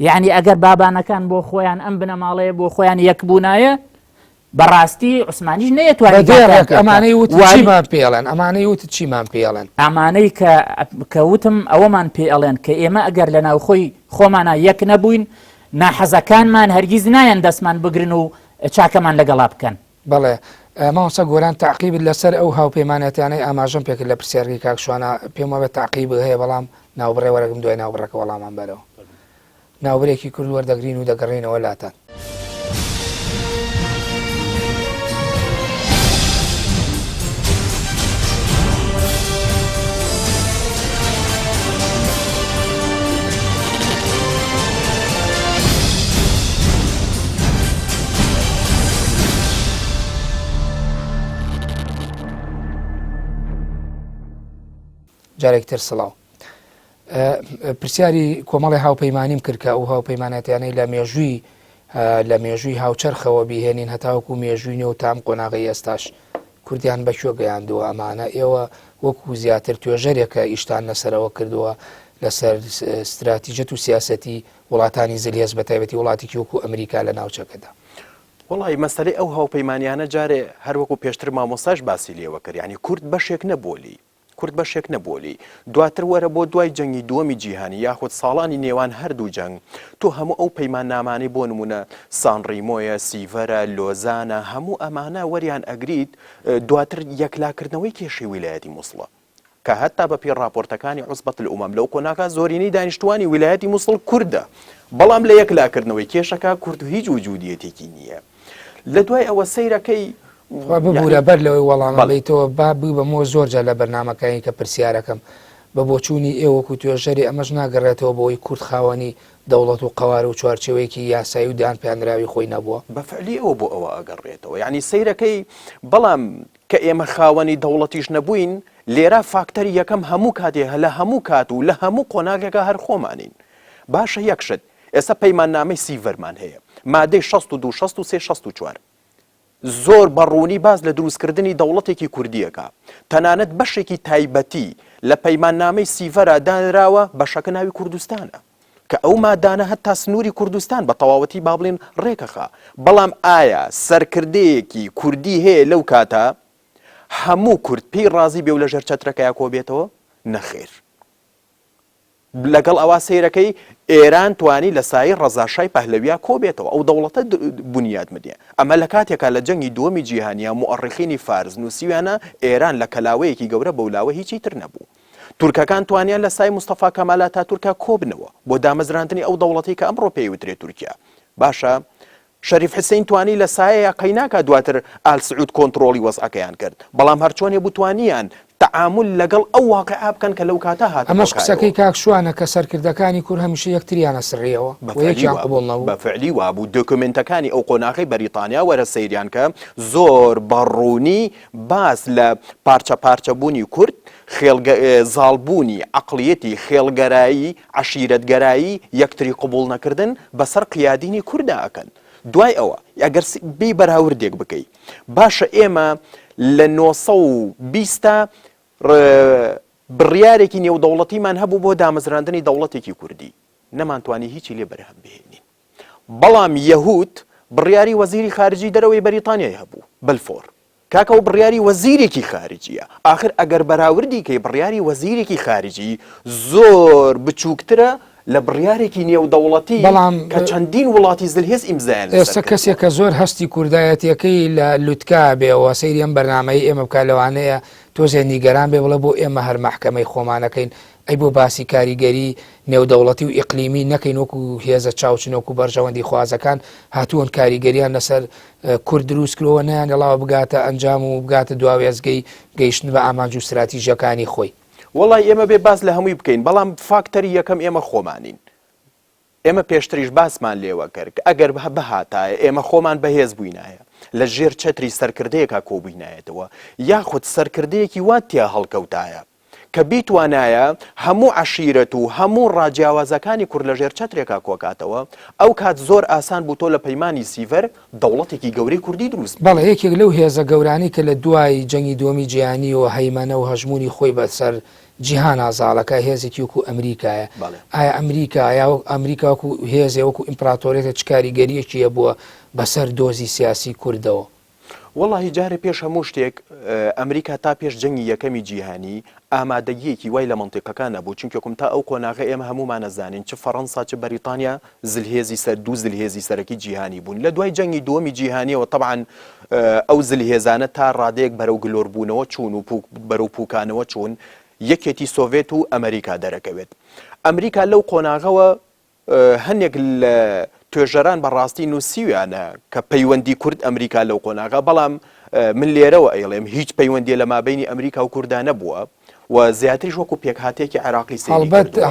یعنی ئەگەر بابانەکان بۆ خۆیان ئەم بنەماڵەیە بۆ خۆیان یەکبوونایە، بەڕاستی عوسمانیش نەیەتوانێت ئەمانەی وت چیمان پێڵێن، ئەمانەی وت چیمان پێڵێن، ئەمانەی کە وتم ئەوەمان پێڵێن کە ئێمە ئەگەر لە ناوخۆی خۆمانە یەک نەبووین، ناحەزەکانمان هەرگیز نایەن دەستمان بگرن و چاکەمان لەگەڵا بکەن. بەڵێ ماوەستا گۆران تاقیبت لەسەر ئەو هاوپەیمانەتیانەی ئاماژەم پێکرد لە پرسیارگەی کاکشوانە پێم وابێت تاقیب هەیە، بەڵام ناوبڕێ وەرەگم دوای ناوبڕەکە وەڵامان بەرەوە. ناوبرێکی کورد وەردەگرین و دەگەڕێنەوە لاتان. جارێکتر سڵاو. پرسیاری کۆمەڵی هاوپەیمانیم کرد کە ئەو هاوپەیمانەتیانەی لە مێژووی هاوچەرخەوە بیهێنین هەتاوەکو مێژووینە و تام قۆناغی ئێستاش کوردیان بەکوێ گەیاندووە. ئەمانە ئێوە وەکو زیاتر توێژەرێکە ئیشتان لەسەرەوە کردووە لەسەر استراتیژەت و سیاسەتی وڵاتانی زلهێز بە تایبەتی وڵاتێکی وەکو ئەمریکا لە ناوچەکەدا. وڵی مەسلەی ئەو هاوپەیمانیانە جارێ هەروەکو پێشتر مامۆساش باسی لێوە کرد، ینی کورد بەشێک نەبوولی، کورد بەشێک نەبوولی. دواتر وەرە بۆ دوای جەنگی دووەمی جیهانی یاخود ساڵانی نێوان هەردوو جەنگ تۆ هەموو ئەو پەیمان نامانەی بۆ نمونە سانڕیمۆیە، سیڤەرە، لۆزانە، هەموو ئەمانە وەریان ئەگریت دواتر یەکلاکردنەوەی کێشەی ویلایەتی مووسڵە کە هەتا بە پێی راپۆرتەکانی عوسبەت الئومەم لەو کۆناکە زۆرینەی دانیشتوانی ویلایەتی مووسڵ کوردە، بەڵام لە یەکلاکردنەوەی کێشەکە کورد هیچ وجودیەتێکی نییە. لە دوای ئەوە سەیرەکەی ببوورە بەر لەوەی وەڵامە بێتەوە با بوو بەمەوە زۆرجە لە بەرنمەکانی کە پرسیارەکەم بە بۆچوونی ئێوەکو توێژەری ئەمەش ناگەڕێتەوە بۆی کورد خاوەنی دەوڵەت و قەوار و چوارچێوەیەکی یاسایی و دان پێیانراوی خۆی نەبووە بەفعلی ئەوە بۆ ئەوە ئەگەڕێتەوە، یعنی سەیرەکەی بەڵام کە ئێمە خاوەنی دەوڵەتیش نەبووین لێرە فاکتەری یەکەم هەموو کاتێ لە هەموو کات و لە هەموو قۆناغێکە هەر خۆمانین. باشە یەکشت ئێستا پەیماننامەی سیڤەرمان هەیە مادەی 62 63 64 زۆر بەڕوونی باز لە دروستکردنی دەوڵەتێکی کوردیەکە، تەنانەت بەشێکی تایبەتی لە پەیماننامەی سیڤەرە دانراوە بەشەکە ناوی کوردستانە کە ئەو مادانە هەتا سنووری کوردستان بە تەواوەتی با بڵێن ڕێکەخا. بەڵام ئایا سەرکردەیەکی کوردی هەیە لەو کاتە هەموو کورد پێی ڕازی بێ و لە ژێر چەترەکەیە کۆ بێتەوە؟ نەخێر. لەگەڵ ئەوا سەیرەکەی ئێران توانی لە سای ڕەزاشای پەهلەویە کۆ بێتەوە، ئەو دەوڵەتە بنیاد مدیە. ئەمە لە کاتێکە لە جەنگی دووەمی جیهانیە مؤڕخینی فارس نووسیویانە ئێران لە کەلاوەیەکی گەورە بەولاوە هیچی تر نەبوو. تورکەکان توانیان لە سای مستەفا کەمال ئاتاتورکە کۆ بنەوە بۆ دامەزراندنی ئەو دەوڵەتی کە ئەمڕۆ پێیوترێت تورکیا. باشە شەریف حسین توانی لە سایەیە قەیناکە دواتر ئال سعود کۆنتڕۆڵی وەزعەکەیان کرد، بەڵام هەرچۆنێ بوتوانیان تعامل لەگەڵ ئەو واقعە بکەن کە لەو کاتە هاتە. ئەمەش قسەکەی کاکشوانە کە سەرکردەکانی کورد هەمیشە یەکتریانە سڕیەوە بەفعلی وابوو. دۆکومنتەکانی ئەو قۆناغی بەریتانیا وەرە سەیریان کە زۆر بەڕوونی باس لە پارچە پارچەبوونی کورد، زاڵبوونی عەقڵیەتی خێڵگەرایی عەشیرەتگەرایی یەکتری قبوڵ نەکردن بەسەر قیادینی کووردا ئەکەن. دوای ئەوە ئەگەر بێ بەراوردێک بکەیت باشە ئێمە لە 1920 بڕیارێکی نێودەوڵەتیمان هەبوو بۆ دامەزراندنی دەوڵەتێکی کوردی، نەمانتوانی هیچی لێ بەرهەم بهێنین. بەڵام یەهود بڕیاری وەزیری خارجی دەرەوەی بەریتانیای هەبوو بەلفۆر، کاکە و بڕیاری وەزیرێکی خارجیە. آخر ئەگەر بەراوردی کەی بڕیاری وەزیرێکی خارجی زۆر بچووکترە لە بڕیارێکی نێودەوڵەتی کە چەندین وڵاتی زلهێز ئیمزایان. ئێستا کەسێک کە زۆر هەستی کوردایەتیەکەی لە لوتکا بێەوە سەیری ئەم بەرنامەی ئێمە بکات لەوانەیە تۆزێ نیگەران بێ بڵێ بۆ ئێمە هەر مەحکەمەی خۆمانەکەین، ئەی بۆ باسی کاریگەری نێودەوڵەتی و ئیقلیمی نەکەین وەکو هێزە چاوچنەوەکو بەرژەوەندی خوازەکان هاتوون کاریگەریان لەسەر کورد دروست کرۆوە نیان لەڵاوە بگاتە ئەنجام و بگاتە دواوێزگەی گەیشتن بە ئامانج و استراتیژیەکانی خۆی. وڵی ئێمە بێ باس لە هەمووی بکەین، بەڵام فاکتەری یەکەم ئێمە خۆمانین. ئێمە پێشتریش باسمان لێوە کرد ئەگەر بەهاتایە ئێمە خۆمان بەهێز بووینایە لە ژێر چەتری سەرکردەیەکە کۆبووینایەتەوە یاخود سەرکردەیەکی واتیا هەڵکەوتایە کە بیتوانایە هەموو عەشیرەت و هەموو ڕاجیاوازەکانی کورد لە ژێر چەترێکا کۆکاتەوە، ئەو کات زۆر ئاسان بوو تۆ لە پەیمانی سیڤەر دەوڵەتێکی گەورەی کوردی دروست. بەڵێ یەکێک لەو هێزە گەورانی کە لە دوای جەنگی دووەمی جیهانی و هەیمەنە و هەژمونی خۆی بەسەر جیهان ئازاڵەکە هێزێکی وەکو ئەمریکایە. ئایا ئەمریکا وەکو هێزێ وەکو ئیمپراتۆریەتە چ کاریگەریەکیە بووە بەسەر دۆزی سیاسی کوردەوە؟ وەڵی جارە پێش هەموو شتێک ئەمریکا تا پێش جەنگی یەکەمی جیهانی ئامادەگیەکی وای لە منتیقەکان نەبوو، چونکەکم تا ئەو کۆناغە ئێمە هەمومان نەزانین چ فەڕەنسا چ بەریتانیا زلهێزی سەر دوو زلهێزی سەرەکی جیهانی بوون. لە دوای جەنگی دووەمی جیهانیەوە طبعاً ئەو زلهێزانە تا ڕادەیەک بەرەو گلۆربوونەوە چوون و بەرەو پوکانەوە چوون، یەکێتی سۆڤێت و ئەمریکا دەرەکەوێت. ئەمریکا لەو قۆناغەوە هەندێک لە توێژەران بەڕاستی نووسیویانە کە پەیوەندی کورد ئەمریکا لەو قۆناغا، بەڵام من لێرەوە ئەیڵێم هیچ پەیوەندی لە مابینی ئەمریکا و کوردان نەبووە و زیاتریش وەکو پێکهاتێکی عێراقی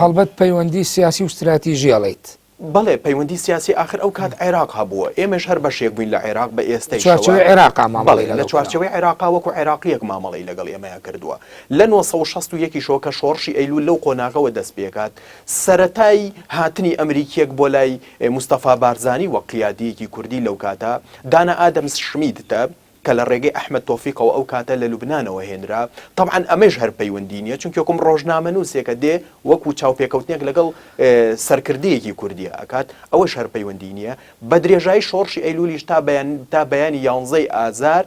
هەڵبەت پەیوەندی سیاسی و استراتیژی ئەڵێیت. بەڵێ پەیوەندی سیاسی آخر ئەو کات عێراق هەبووە ئێمەش هەر بەشێک بووین لە عێراق بە ئێستای چوارچێوەی عێراقا مامەڵەی لە چوارچەوەی عێراقا وەکو عێراقیەک مامەڵەی لەگەڵ ئێمەیە کردووە لە 1960 شۆ کە شۆڕشی ئەیلول لەو قۆناغەوە دەست پێکات سەرەتای هاتنی ئەمریکیەک بۆ لای مستەفا بارزانی وە قیادیەکی کوردی لەو کاتە دانا ئادەمس شمیدتە کە لە ڕێگەی ئەحمەد تۆفیقەوە ئەو کاتە لە لوبنانەوە هێنرا طبعاً ئەمەش هەر پەیوەندی نیە چونکە یەکەم ڕۆژنامەنووسێکە دێ وەکو چاوپێکەوتنێک لەگەڵ سەرکردەیەکی کوردیە ئەکات ئەوەش هەر پەیوەندی نییە بە درێژایی شۆڕشی ئەیلولیش تا بەیانی 11 ئازار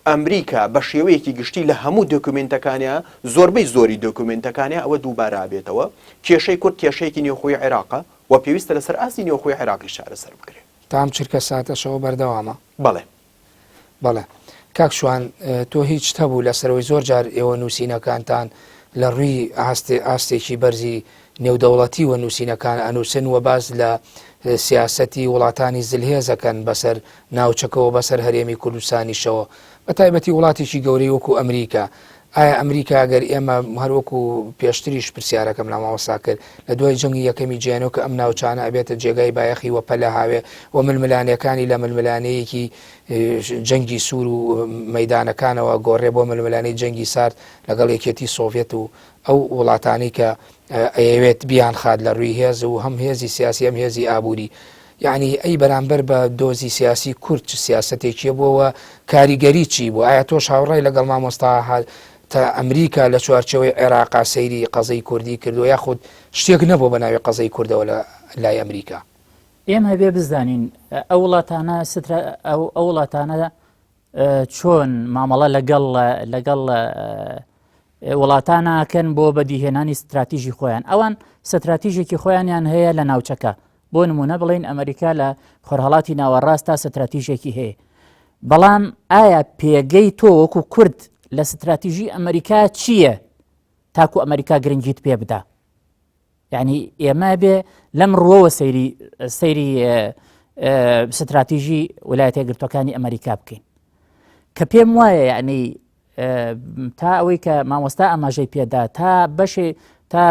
ئەمریکا بە شێوەیەکی گشتی لە هەموو دۆکومنتەکانیە زۆربەی زۆری دۆکومنتەکانیە ئەوە دووبارە بێتەوە کێشەی کورد کێشەیەکی نێوخۆی عێراقە و پێویستە لەسەر ئاستی نێوخۆی عێراقی چارەسەر بکرێت تام چرکە ساتەشەوە بەردەوامە بەڵێ بەڵێ کاکشوان تۆ هیچ هەبوو لەسەرەوەی زۆر جار ئێوە نووسینەکانتان لە ڕووی ئاستێکی بەرزی نێودەوڵەتی و نووسینەکان ئەنووسن و باز لە سیاسەتی وڵاتانی زلهێزەکەن بەسەر ناوچەکەەوە بەسەر هەرێمی کوردستانیشەوە بە تایبەتی وڵاتێکی گەورەی وەکو ئەمریکا ئایا ئەمریکا گەر ئێمە هەروەکو پێشتریش پرسیارەکەم لە ماوەسا کرد لە دوای جەنگی یەکەمی جیهانەوە کە ئەم ناوچانە ئەبێتە جێگای بایەخی وە پەلە هاوێ و ململانیەکانی لە ململانەیەکی جەنگی سوور و مەیدانەکانەوە گۆڕێ بۆ ململانەی جەنگی سارد لەگەڵ یەکێتی سۆڤێت و ئەو وڵاتانی کە ئەیەوێت بیان خات لە ڕووی هێز و هەم هێزی سیاسی ئەم هێزی ئابووری یعنی ئەی بەرامبەر بە دۆزی سیاسی کورد سیاسەتێکیە بووەوە کاریگەری چی بوو ئایا تۆش هاوڕێی لەگەڵ مامۆستا تا ئەمریکا لە چوارچەوەی عێراقا سەیری قەزەی کوردی کردو یاخود شتێک نەبوو بە ناوی قەزەی کوردەوە لە لای ئەمریکا ئێمە بێ بزانین ئەو وڵاتانە چۆن مامەڵە لەگەڵ وڵاتانەکەن بۆ بەدیهێنانی استراتیژی خۆیان ئەوان استراتیژێکی خۆیانیان هەیە لە ناوچەکە بۆ نمونە بڵین ئەمریکا لە خۆرهەڵاتی ناوەڕاستا استراتیژێکی هەیە بەڵام ئایا پێگەی تۆ وەکو کورد لە استراتیژی ئەمریکا چییە تاکو ئەمریکا گرنگیت پێ بدا یعنی ئێمە بێ لەم ڕۆوە سەیری استراتیژی ویلایەتە یەکگرتووەکانی ئەمریکا بکەین کە پێم وایە یعنی تا ئەوەی کە مامۆستا ئاماژەی پێدا تا بەشێ تا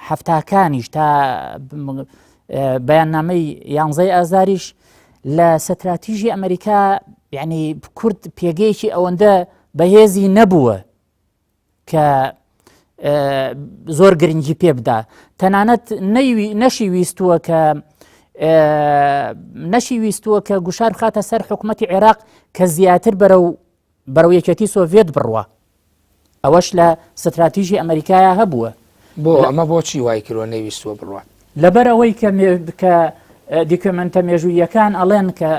هەفتاکانیش تا بەیاننامەی 11 ئازاریش لە استراتیژی ئەمریکا یعنی کورد پێگەیەکی ئەوەندە بەهێزی نەبووە کە زۆر گرنگی پێ بدا تەنانەت نەشی ویستووە کە گوشار بخاتە سەر حکوومەتی عێراق کە زیاتر بەرەو یەکێتی سۆڤێت بڕوە ئەوەش لە استراتیژی ئەمریکایە هەبووە بۆ ئەمە بۆچی وای کردوە نەویستووە بڕوە لەبەر ئەوەی کە دیکۆمنتە مێژوویەکان ئەڵێن کە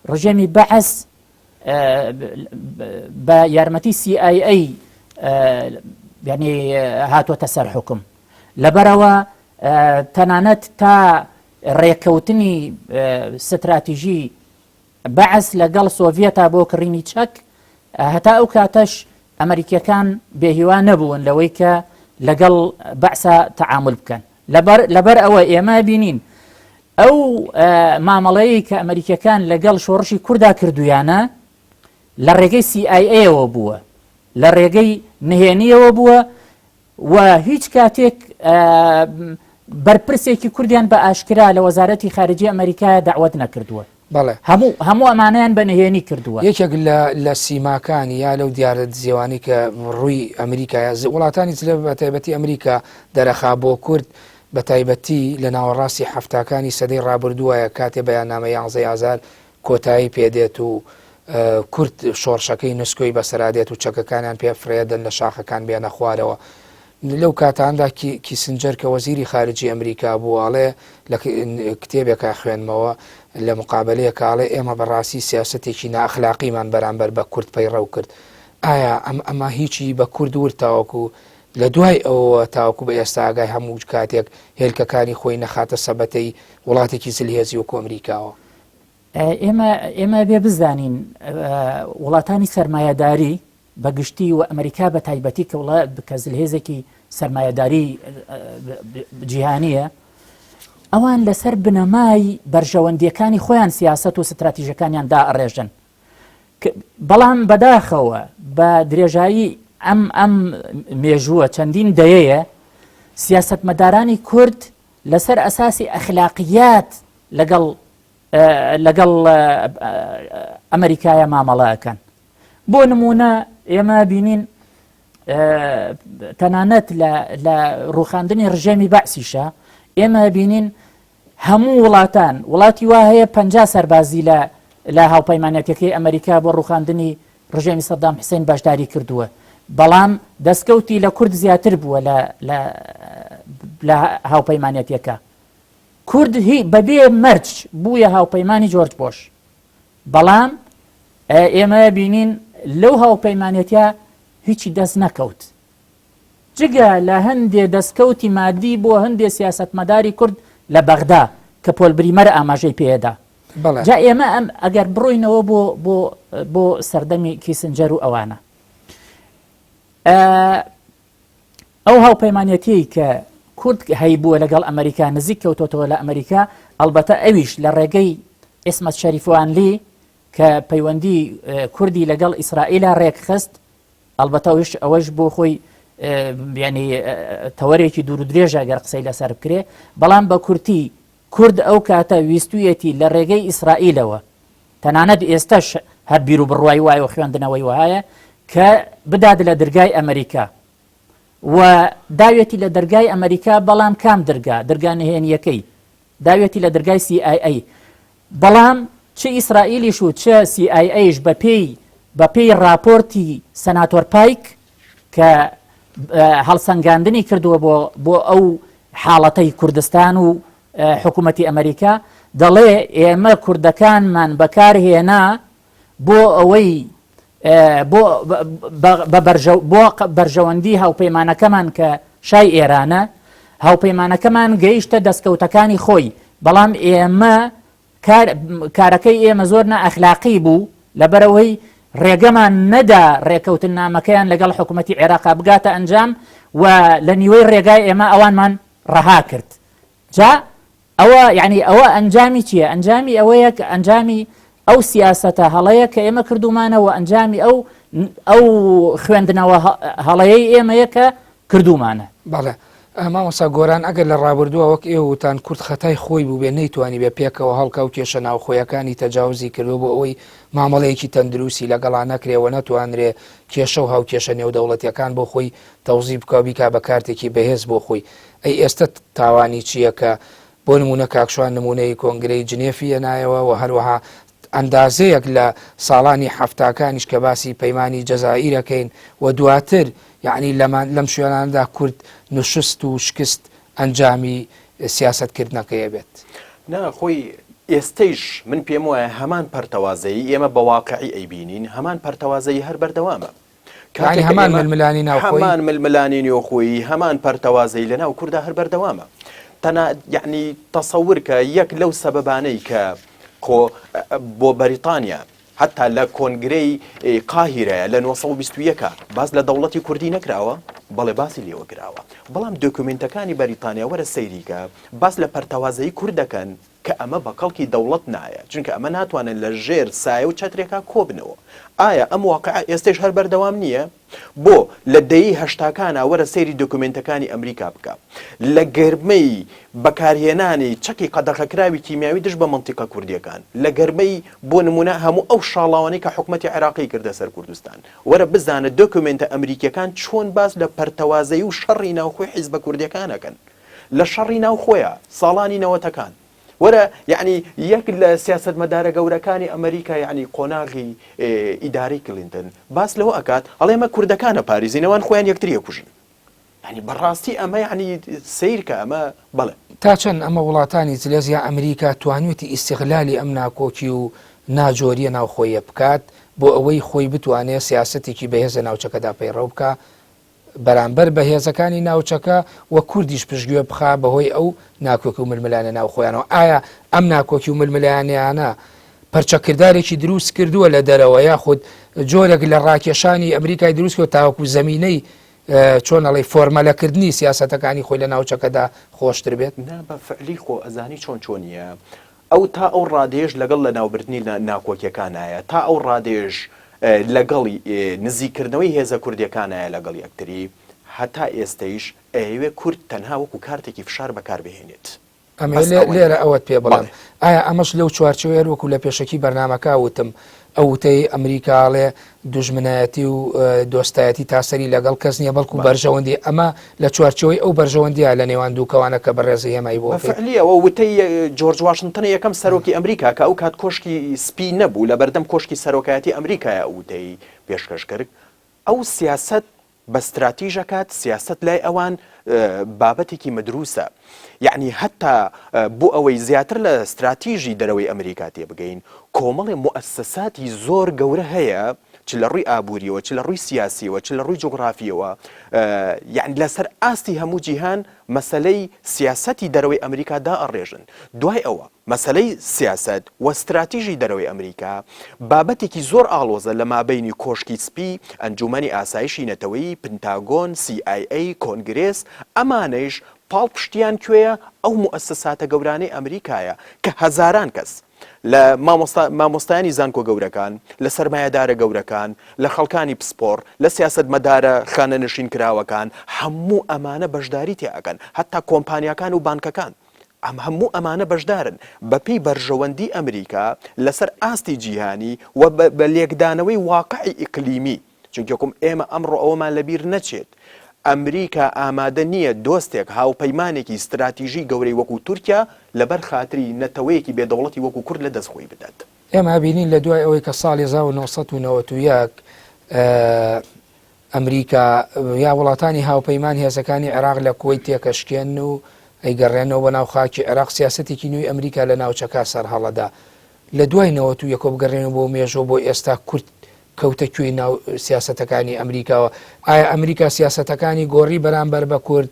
ڕژێمی بەعەس بە یارمەتی CIA یعنی هاتووەتە سەر حکم لەبەرەوە تەنانەت تا ڕێکەوتنی استراتیژی بەعەس لەگەڵ سۆڤێتا بۆ کڕینی چەک هەتا ئەو کاتەش ئەمریکیەکان بێهیوا نەبوون لەوەی کە لەگەڵ بەعسا تەعامل بکەن لەبەر ئەوە ئێمە بینین ئەو مامەڵەیە کە ئەمریکیەکان لەگەڵ شۆڕشی کووردا کردویانە لە ڕێگەی CIA-ەوە بووە لە ڕێگەی نهێنیەوە بووە و هیچ کاتێک بەرپرسێکی کوردیان بە ئاشکرا لە وەزارەتی خارجی ئەمریکا داوەت نەکردووە بەڵێ هەموو ئەمانیان بە نهێنی کردووە یەکێک لە سیماکانی یا لەو دیارە زیێوانی کە ڕووی ئەمریکایە وڵاتانی جلە بە تایبەتی ئەمریکا دەرەخا بۆ کورد بە تایبەتی لە ناوەڕاستی هەفتاکانی سەدەی ڕابردووایە کاتێ بەیاننامە 11 ئازار کۆتایی پێدێت و کورد شۆڕشەکەی نسکۆی بەسەرادێت و چەکەکانیان پێفرێدن لە شاخەکان بێنە خوارەوە لەو کاتاندا کیسنجەر کە وەزیری خارجی ئەمریکا بووڵێ لە کتێبێکە خوێنمەوە لە مقابلەیە کاڵێ ئێمە بەڕاستی سیاسەتێکی ناخلاقیمان بەرامبەر بە کورد پەیڕەو کرد ئایا ئەمە هیچی بە کورد ور تاوەکو لە دوای ئەوە تاوەکو بە ئێستا ئاگای هەموو کاتێک هێلکەکانی خۆی نەخاتە سەبەتەی وڵاتێکی زلهێزی وەکو ئەمریکاوە ئێمە بێ بزانین وڵاتانی سەرمایەداری بەگشتی و ئەمریکا بە تایبەتی کە زلهێزێکی سەرمایەداری جیهانیە ئەوان لەسەر بنەمای بەرژەوەندیەکانی خۆیان سیاسەت و استراتیژەکانیان دائەڕێژن بەڵام بەداخەوە بە درێژایی ئەم مێژووە چەندین دەیەیە سیاسەتمەدارانی کورد لەسەر ئەساسی ئەخلاقیات لەگەڵ ئەمریکایە مامەڵەکەن. بۆ نمونە ئێمە بینین تەنانەت لە ڕوخاندنی ڕژێمی بەعسیشە ئێمە بینین هەموو وڵاتان وڵاتی وا هەیە 50 سەربازی لە هاوپەیمانەتەکەی ئەمریکا بۆ ڕوخاندنی ڕژێمی سەدام حوسێن باشداری کردووە، بەڵام دەستکەوتی لە کورد زیاتر بووە لە هاوپەیمانەتەکە. کورد بەبێ مەرج بوویە هاوپەیمانی جۆرج بۆش، بەڵام ئێمە بینین لەو هاوپەیمانەتە هیچی دەست نەکەوت جگە لە هەندێ دەستکەوتی مادی بۆ هەندێ سیاسەتمەداری کورد لە بەغدا کە پۆل بریمەر ئاماژەی پێدا. جا ئێمە ئەم ئەگەر بڕۆینەوە بۆ سەردەمی کیسنجەر و ئەوانە ئەو هاوپەیمانەتی کە کورد هەیبووە لەگەڵ ئەمریکا نزیک کەوتۆتەوە لە ئەمریکا، ئەلبەتە ئەویش لە ڕێگەی ئێسمەت شەریفوانلی کە پەیوەندی کوردی لەگەڵ ئیسرائیلا ڕێکخست، ئەلبەتە ئەوەش بۆ خۆی ینی تەوەرێکی دوور و درێژە گەر قسەی لەسەر بکرێ، بەڵام بە کورتی کورد ئەو کاتە ویستویەتی لە ڕێگەی ئیسرائیلەوە تەنانەت ئێستاش هەر بیر و بڕوای وایە و خوێندنەوەی وایە کە بدات لە دەرگای ئەمریکا و داوێتی لە دەرگای ئەمریکا، بەڵام کام دەرگانهێنیەکەی داوێتی لە دەرگای CIA، بەڵام چه ئیسرائیلیش و چه CIAش بەپێی راپۆرتی سەناتۆر پایک کە هەڵسەنگاندنی کردووە بۆ ئەو حاڵەتەی کوردستان و حکوومەتی ئەمریکا، دەڵێ ئێمە کوردەکانمان بەکارهێنا بۆ ئەوەی بۆ بەرژەوەندی هاوپەیمانەکەمان کە شای ئێرانە، هاوپەیمانەکەمان گەیشتە دەستکەوتەکانی خۆی، بەڵام ئێمە کارەکەی ئێمە زۆر نائەخلاقی بوو لەبەرەوەی ڕێگەمان نەدا ڕێکەوتن نامەکەیان لەگەڵ حکوومەتی عێراقا بگاتە ئەنجام و لە نیوەی ڕێگای ئێمە ئەوانمان ڕەها کرد. جا ئەوە یعنی ئەوە ئەنجامی چییە؟ ئەنجامی ئەوەیە کە ئەنجامی ئەو سیاسەتە هەڵەیە کە ئێمە کردومانەوە، ئەنجامی ئەو خوێندنەوە هەڵەیەی ئێمەیە کە کردومانە. بەڵێ مامۆستا گۆران، ئەگەر لە ڕابردووە وەک ئێوەتان کورد خەتای خۆی بوو بێ نەیتوانی بێ پێکەوە هەڵکە و کێشە ناوخۆیەکانی تەجاوزی کردو بۆ ئەوەی مامەڵەیەکی تەندروستی لەگەڵا نەکرێەوە نەتوانرێ کێشە و هاوکێشە نێودەوڵەتیەکان بۆ خۆی تەوزی بکە بیکا بە کارتێکی بەهێز بۆ خۆی. ئەی ئێستا تاوانی چییە کە بۆ نمونە کاکشوان نمونەی کۆنگرەی جنێفیە نایەوە و هەروەها ئەندازەیەک لە ساڵانی هەفتاکانیش کە باسی پەیمانی جەزائیرەکەین و دواتر یعنی لەم شوێناندا کورد نوشست و شکست ئەنجامی سیاستکردنەکەیە بێت. خۆی ئێستەیش من پێم وایە هەمان پەرتەوازەی ئێمە بە واقعی ئەیبینین، هەمان پەرتەوازەی هەر بەردەوامە، هەمان ململانی ناوخۆی، هەمان ململانی نێوخۆیی، هەمان پەرتەوازەی لەناو کووردا هەر بەردەوامە. تەنها یعنی تەسەور کە یەک لەو سەبەبانەی کە بۆ بەریتانیا حتا لە کۆنگرەی قاهیرەیە لە 1920 باس لە دەوڵەتی کوردی نەکراوە، بەڵێ باسی لێوە کراوە، بەڵام دۆکومنتەکانی بەریتانیا وەرە سەیریکە باس لە پەرتەوازەی کوورد دەکەن کە ئەمە بە کەڵکی دەوڵەت نایە، چونکە ئەمە ناتوانن لە ژێر سایە و چەترێکا کۆبنەوە. ئایا ئەم واقعە ئێستش هەر بەردەوام نییە؟ بۆ لە دەیی هەشتاکانە وەرە سەیری دۆکومنتەکانی ئەمریکا بکە، لە گەرمەی بەکارهێنانی چەکی قەدەغەکراوی کیمیاوی دش بە منتیقە کوردیەکان، لە گەرمەی بۆ نمونە هەموو ئەو شاڵاوانەی کە حکوومەتی عێراقی کردە سەر کوردستان، وەرە بزانە دۆکومنتە ئەمریکیەکان چۆن باس لە پەرتەوازەی و شەڕی ناوخۆی حیزبە کوردیەکانەکەن لە شەڕی ناوخۆیە ساڵانی نەوەتەکان. وەرە یعنی یەک لە سیاست مەدارە گەورەکانی ئەمریکا یعنی قۆناغی ئیداری کلینتن باس لەوە ئەکات ئەڵێمە کوردەکانە پارێزینەوەن خۆیان یەکتری کوژن. ینی بەڕاستی ئەمە یعنی سیرکە ئەمە بڵێ تا چەند ئەمە وڵاتانی جلێزیە ئەمریکا توانوێتی ئیستیغلالی ئەم ناکۆکی و ناجۆریە ناوخۆیە بکات بۆ ئەوەی خۆی بتوانێت سیاسەتێکی بەهێزە ناوچەکەدا پەیڕەو بکە بەرامبەر بەهێزەکانی ناوچەکە و کوردیش پشتگوێ بخا بەهۆی ئەو ناکۆکی و ململانە ناوخۆیانەوە. ئایا ئەم ناکۆکی و ململانیانە پەرچەکردارێکی دروست کردووە لە دەرەوە یاخود جۆرێک لە ڕاکێشانی ئەمریکای دروست کردووە تاوەکو زەمینەی چۆنەڵی فۆرمەلەکردنی سیاسەتەکانی خۆی لە ناوچەکەدا خۆشتر بێت؟ بە فعلی خۆ ئەزانی چۆنیە ئەو تا ئەو ڕادێژ لەگەڵ لە ناوبردنی ناکۆکیەکانایە، تا ئەو ڕادێژ لەگەڵی نزیکردنەوەی هێزە کوردیەکانایە لەگەڵ یەکتری، هەتا ئێستەیش ئەوێ کورد تەنها وەکو کارتێکی فشار بەکاربهێنێت. ئەمە لێرە ئەوەت پێ بڵێم ئایا ئەمەش لەو چوارچێوەیە وەکو لە پێشەکی بەرنامەکە وتم ئەو وتەی ئەمریکاڵێ دوژمنایەتی و دۆستایەتی تاسەری لەگەڵ کەس نییە بەڵکو بەرژەوەندی ئەمە لە چوارچەوەی ئەو بەرژەوەندیە لە نێوان دووکەوانە کە بەڕێزی هێمای بۆ فعلیەوە وتەی جۆرج واشنتن یەکەم سەرۆکی ئەمریکا کە ئەو کات کۆشکی سپی نەبوو لە بەردەم کۆشکی سەرۆکایەتی ئەمریکایە وتەی پێشکەش کرد ئەو سیاست بە استراتیژەکات سیاست لای ئەوان بابەتێکی مدروسە یعنی هەتا بۆ ئەوەی زیاتر لە استراتیژی دەرەوەی ئەمریکا تێ بگەین کۆمەڵی مؤسساتی زۆر گەورە هەیە چ لە ڕووی ئابووریەوە چ لە ڕووی سیاسیەوە چ لە ڕووی جغرافیەوە یعنی لەسەر ئاستی هەموو جیهان مەسەلەی سیاسەتی دەرەوەی ئەمریکادا ئەڕێژن دوای ئەوە مەسەلەی سیاست و استراتیژی دەرەوەی ئەمریکا بابەتێکی زۆر ئاڵۆزە لە مابەینی کۆشکی سپی ئەنجومەنی ئاسایشی نەتەوەیی پنتاگۆن CIA کۆنگرێس ئەمانەیش پاڵ پشتیان کوێیە ئەو مؤسساتە گەورانەی ئەمریکایە کە هەزاران کەس لە مامۆستایانی زانکۆ گەورەکان لە سەرمایەدارە گەورەکان لە خەڵکانی پسپۆر لە سیاست مەدارە خانە نشین کراوەکان هەموو ئەمانە بەشداری تێئەکەن هەتا کۆمپانیەکان و بانکەکان هەموو ئەمانە بەشدارن بەپێی بەرژەوەندی ئەمریکا لەسەر ئاستی جیهانی و بە لێکدانەوەی واقعی ئیقلیمی چونکەکم ئێمە ئەمڕۆ ئەوەمان لەبیر نەچێت ئەمریکا ئامادە نییە دۆستێک هاوپەیمانێکی استراتیژی گەورەی وەکو تورکیا لەبەر خاتری نەتەوەیەکی بێدەوڵەتی وەکو کورد لە دەستخۆی بدات. ئێمە بینین لە دوای ئەوەی کە ساڵی 1991 ئەمریکا یا وڵاتانی هاوپەیمان هێزەکانی عێراق لە کۆی تێکەشکێن و ئەیگەڕێنەوە بە ناو خاکی عێراق سیاسەتێکی نوێی ئەمریکا لە ناوچەکە سەرهەڵەدا لە دوای 91 بگەڕێنەوە بۆ مێژۆ بۆ ئێستا کورد کەوتە کوێی ناو سیاسەتەکانی ئەمریکاوە ئایا ئەمریکا سیاسەتەکانی گۆڕی بەرامبەر بە کورد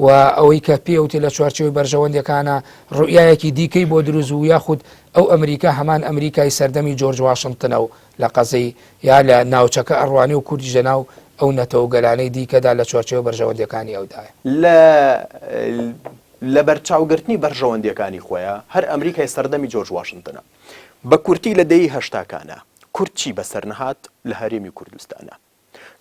و ئەوەی کە پێوتی لە چوارچەوەی بەرژەوەندەکانە ڕوئایەکی دیکەی بۆ دروست و یاخود ئەو ئەمریکا هەمان ئەمریکای سەردەمی جۆرج واشنتنە و لە قەزەی یا لە ناوچەکە ئەڕوانی و کوردی ژەناو ئەو نەتەوە گەلانەی دیکەدا لە چوارچەوەی بەرژەوەندەکانی ئەودایە لە بەرچاوگرتنی بەرژەوەندەکانی خۆیان هەر ئەمریکای سەردەمی جۆرج واشنتنە بە کورتی لە دەی هەشتاکانە کورد چی بەسەر نەهات لە هەرێمی کوردستانە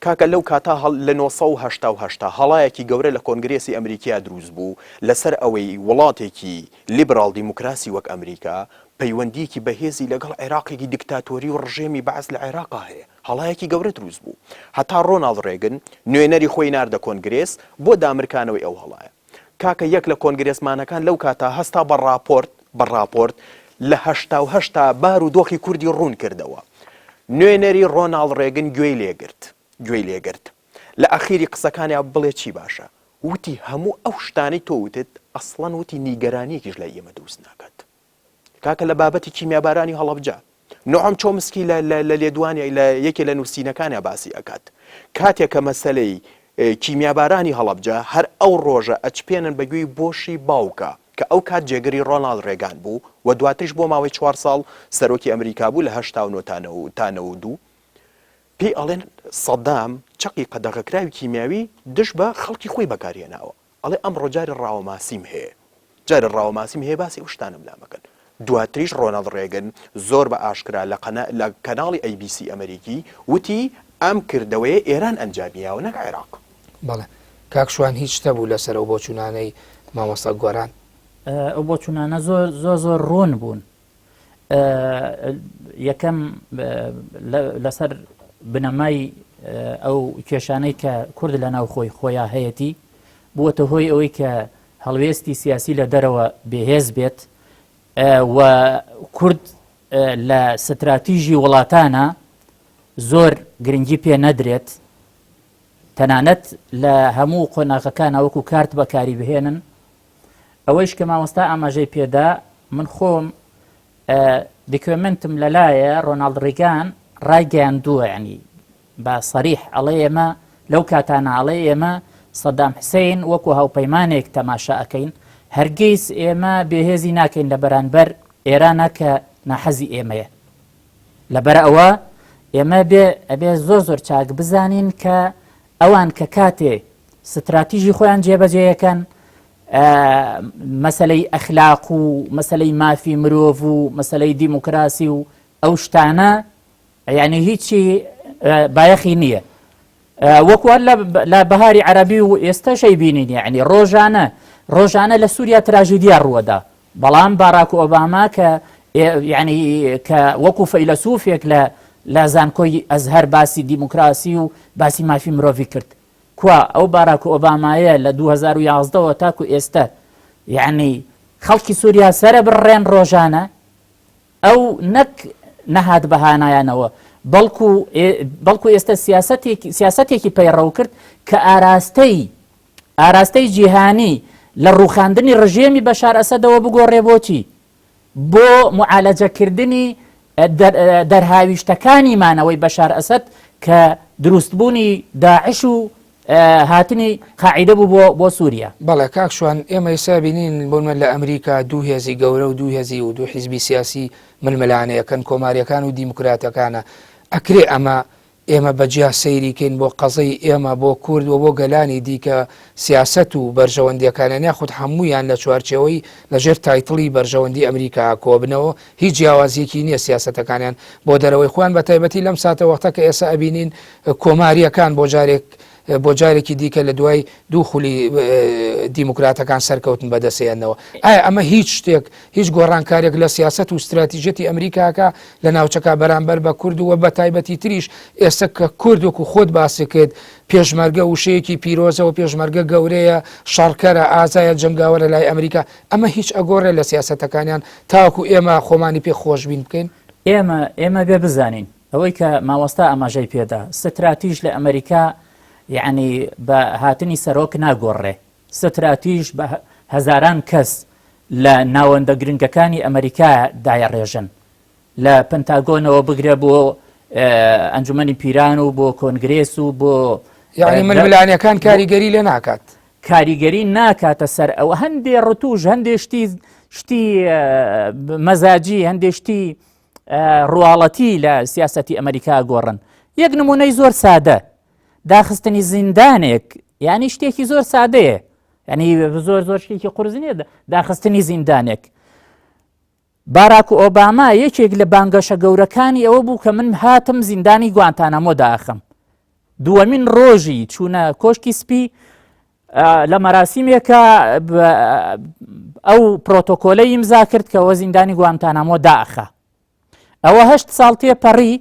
کاکە لەو کاتا لە 1970 هەڵایەکی گەورە لە کۆنگرێسی ئەمریکا دروست بوو لەسەر ئەوەی وڵاتێکی لیبرال دیموکراسی وەک ئەمریکا پەیوەندیەکی بەهێزی لەگەڵ عێراقێکی دیکتاتۆری و ڕژێمی بەعز لە عێراقا هەیە هەڵایەکی گەورە دروست بوو هەتا ڕۆناڵد ڕێگن نوێنەری خۆی ناردە کۆنگرێس بۆ دامرکانەوەی ئەو هەڵایە کاکە یەک لە کۆنگرێسمانەکان لەو کاتا هەستا بە ڕاپۆرت لە 1970 بار و دۆخی کوردی ڕوون کردەوە نوێنەری ڕۆناڵد ڕێگن گوێی لێگرت لە ئەخیری قسەکانی بڵێ چی باشە وتی هەموو ئەو شتانی تۆ وتت ئەسڵەن وتی نیگەرانیەکیش لە ئێمە دروست ناکات کاکە لە بابەتی کیمیابارانی هەڵەبجە نۆعەم چۆمسکی لە لێدوانی لە یەکێ لە نووسینەکانیان باسی ئەکات کاتێک کە مەسەلەی کیمیابارانی هەڵەبجە هەر ئەو ڕۆژە ئەچپێنن بەگوێی بۆشی باوکە کە ئەو کات جێگەری ڕۆناڵد ڕێگان بوو و دواتریش بۆ ماوەی 4 ساڵ سەرۆکی ئەمریکا بوو لە 1992 پێی ئەڵێن سەدام چەقی قەدەغەکراوی کیمیاوی دش بە خەڵکی خۆی بەکارهێناوە ئەڵێ ئەمڕۆ جارێ ڕاوەماسیم هەیە جارێ ڕاوەماسیم هەیە باسی ئەو شتانم لا مەکەن دواتریش ڕۆناڵد ڕێگن زۆر بە ئاشکرا لە کەناڵی ABC ئەمریکی وتی ئەم کردەوەی ئێران ئەنجامیاوە نەک عێراق بەڵێ کاکشوان هیچ شتە بوو لەسەر ئەو بۆچوونانەی مامۆستا گۆران ئەو بۆچوونانە زۆر ڕۆن بوون یەکەم لەسەر بنەمای ئەو کێشانەی کە کورد لە ناو خۆیان هەیەی بووەتە هۆی ئەوەی کە هەڵوێستی سیاسی لە دەرەوە بێهێز بێت و کورد لە ستراتیژی وڵاتانە زۆر گرنگی پێ نەدرێت تەنانەت لە هەموو قۆناغەکانە وەکو کارت بەکاری بهێنن ئەوەیش کە مامۆستا ئاماژەی پێدا من خۆم دیکومنتم لەلایە ڕۆناڵد ڕێگان ڕایگەیاندووە ینی بە سەریح ئەڵێ ئێمە لەو کاتانە ئەڵێ ئێمە سەدام حوسێن وەکو هاوپەیمانێک تەماشا ئەەکەین هەرگیز ئێمە بێهێزی ناکەین لە بەرانبەر ئێرانە کە ناحەزی ئێمەیە لەبەر ئەوە ئێمە ئەبێ زۆر چاک بزانین کە ئەوان کە کاتێ ستراتیژی خۆیان جێبەجێیەکەن مەسەلەی ئەخلاق و مەسەلەی مافی مرۆڤ و مەسەلەی دیموکراسی و ئەو شتانە یعنی هیچی بایەخی نییە وەکووە لە بەهاری عەرەبی و ئێستاشەی بینین یعنی ڕۆژانە لە سووریا تراژیدیا ڕووەدا بەڵام باراک ئۆباما کە یعنی کە وەکو فەیلسوفێک لە زانکۆی ئەزهەر باسی دیموکراسی و باسی مافی مرۆڤی کرد کوا ئەو باراک ئۆبامایە لە 2011ەوە تاکو ئێستا یعنی خەڵکی سووریا سرە بڕێن ڕۆژانە ئەو نەک نەهات بەهانایانەوە بەڵکو ئێستا سیاسەتێکی پەیڕەو کرد کە ئاراستەی جیهانی لە ڕووخاندنی ڕژێمی بەشار ئەسەدەوە بگۆڕێ بۆچی بۆ معالەجەکردنی دەرهاویشتەکانی مانەوەی بەشار ئەسەد کە دروستبوونی داعش و هاتنی قاعدە بوو بۆ سووریا. بەڵێ کاکشوان ئێمە ئێستا بینین بۆمە لە ئەمریکا دوو هێزی گەورە و دوو هێزی و دوو حیزبی سیاسی ململانەیەکەن کۆماریەکان و دیموکراتەکانە ئەکرێ ئێمە بەجیا سەیریکەین بۆ قەزەی ئێمە بۆ کورد و بۆ گەلانی دیکە سیاست و بەرژەوەندیەکانە یاخود هەموویان لە چوارچەوەی لەژێر تایتڵی بەرژەوەندی ئەمریکا کۆبنەوە هیچ جیاوازیەکی نییە سیاسەتەکانیان بۆ دەرەوەی خۆیان بە تایبەتی لەم ساتە وەختە کە ئێستا ئەبینین کۆماریەکان بۆ جارێکی دیکە لە دوای دوو خولی دیموکراتەکان سەرکەوتن بەدەسێنەوە. ئایا ئەمە هیچ شتێک هیچ گۆڕانکارێک لە سیاست و استراتیژەتی ئەمریکاکە لە ناوچەکە بەرامبەر بە کورد وە بە تایبەتی تریش ئێستا کە کوردوەکو خۆت باسی کرد پێشمەرگە وشەیەکی پیرۆزەوە پێشمەرگە گەورەیە شارکەرە ئازایە جنگاوەرە لای ئەمریکا ئەمە هیچ ئەگۆڕێ لە سیاسەتەکانیان تاوەکو ئێمە خۆمانی پێ خۆشبین بکەین. ئێمە بێ بزانین ئەوەی کە ماوەستا ئاماژەی پێدا ستراتیژ لە ئەمریکا یعنی بە هاتنی سەرۆک ناگۆڕێ ستراتیژ بە هەزاران کەس لە ناوەندە گرنگەکانی ئەمریکا دایەڕێژن لە پنتاگۆنەوە بگرێ بۆ ئەنجومەنی پیران و بۆ کۆنگرێس و بۆ یعنی ململانیەکان کاریگەری لێ ناکات کاریگەری ناکاتە سەر ئەوە هەندێ ڕتوژ هەندێ شتی مەزاجی هەندێ شتی ڕواڵەتی لە سیاسەتی ئەمریکا گۆڕن. یەک نمونەی زۆر سادە داخستنی زیندانێک یعنی شتێکی زۆر سادەیە ینی زۆر شتێکی قورس نییە داخستنی زیندانێک. باراک ئۆباما یەکێک لە بانگەشە گەورەکانی ئەوە بوو کە من هاتم زیندانی گوانتانامۆ داخم دووەمین ڕۆژی چوونە کۆشکی سپی لە مەراسیمێکە ئەو پرۆتۆکۆلەی ئیمزا کرد کە ئەوە زیندانی گوانتانامۆ داخە. ئەوە 8 ساڵ تێپەڕی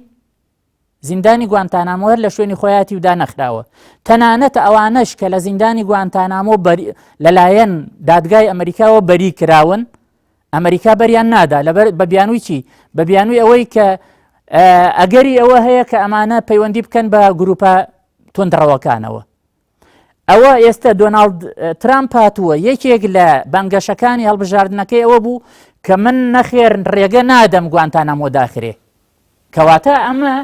زیندانی گوانتانامۆ هەر لە شوێنی خۆیاتی ودا نەخراوە. تەنانەت ئەوانەش کە لە زیندانی گوانتانامۆ لەلایەن دادگای ئەمریکاوە بەری کراون ئەمریکا بەریان نادا بە بیانووی چی بە بیانووی ئەوەی کە ئەگەری ئەوە هەیە کە ئەمانە پەیوەندی بکەن بە گروپە تۆندڕەوەکانەوە. ئەوە ئێستا دۆناڵد ترامپ هاتووە یەکێک لە بانگەشەکانی هەڵبژاردنەکەی ئەوە بوو کە من نەخێر ڕێگە نادەم گوانتانامۆ داخرێ کەواتە ئەمە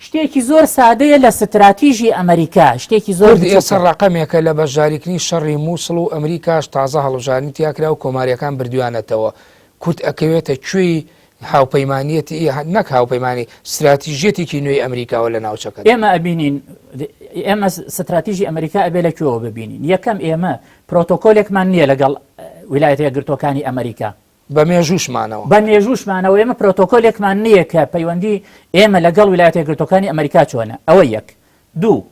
شتێکی زۆر سادەیە لە ستراتیژی ئەمریکا شتێکی زۆر ئێستا ڕقەمێکە لە بەشداریکردنی شەڕی مووسڵ و ئەمریکاش تازە هەڵبژاردننی تیاکرا و کۆماریەکان بردوانێتەوە کورد ئەکەوێتە کوێی هاوپەیمانیەتی نەک هاوپەیمانی استراتیژیەتێکی نوێی ئەمریکاوە لە ناوچەکە. ئێمە ئەبینین ئێمە ستراتیژی ئەمریکا ئەبێ لەکوێوە ببینین. یەکەم ئێمە پرۆتۆکۆلێکمان نییە لەگەڵ ویلایەتە یەکگرتوەکانی ئەمریکا بە مێژوشمانەوە ئێمە پرۆتۆکۆلێکمان نییە کە پەیوەندی ئێمە لەگەڵ ویلایەتە یەکگرتوەکانی ئەمریکا چۆنە. ئەوە یەک. دوو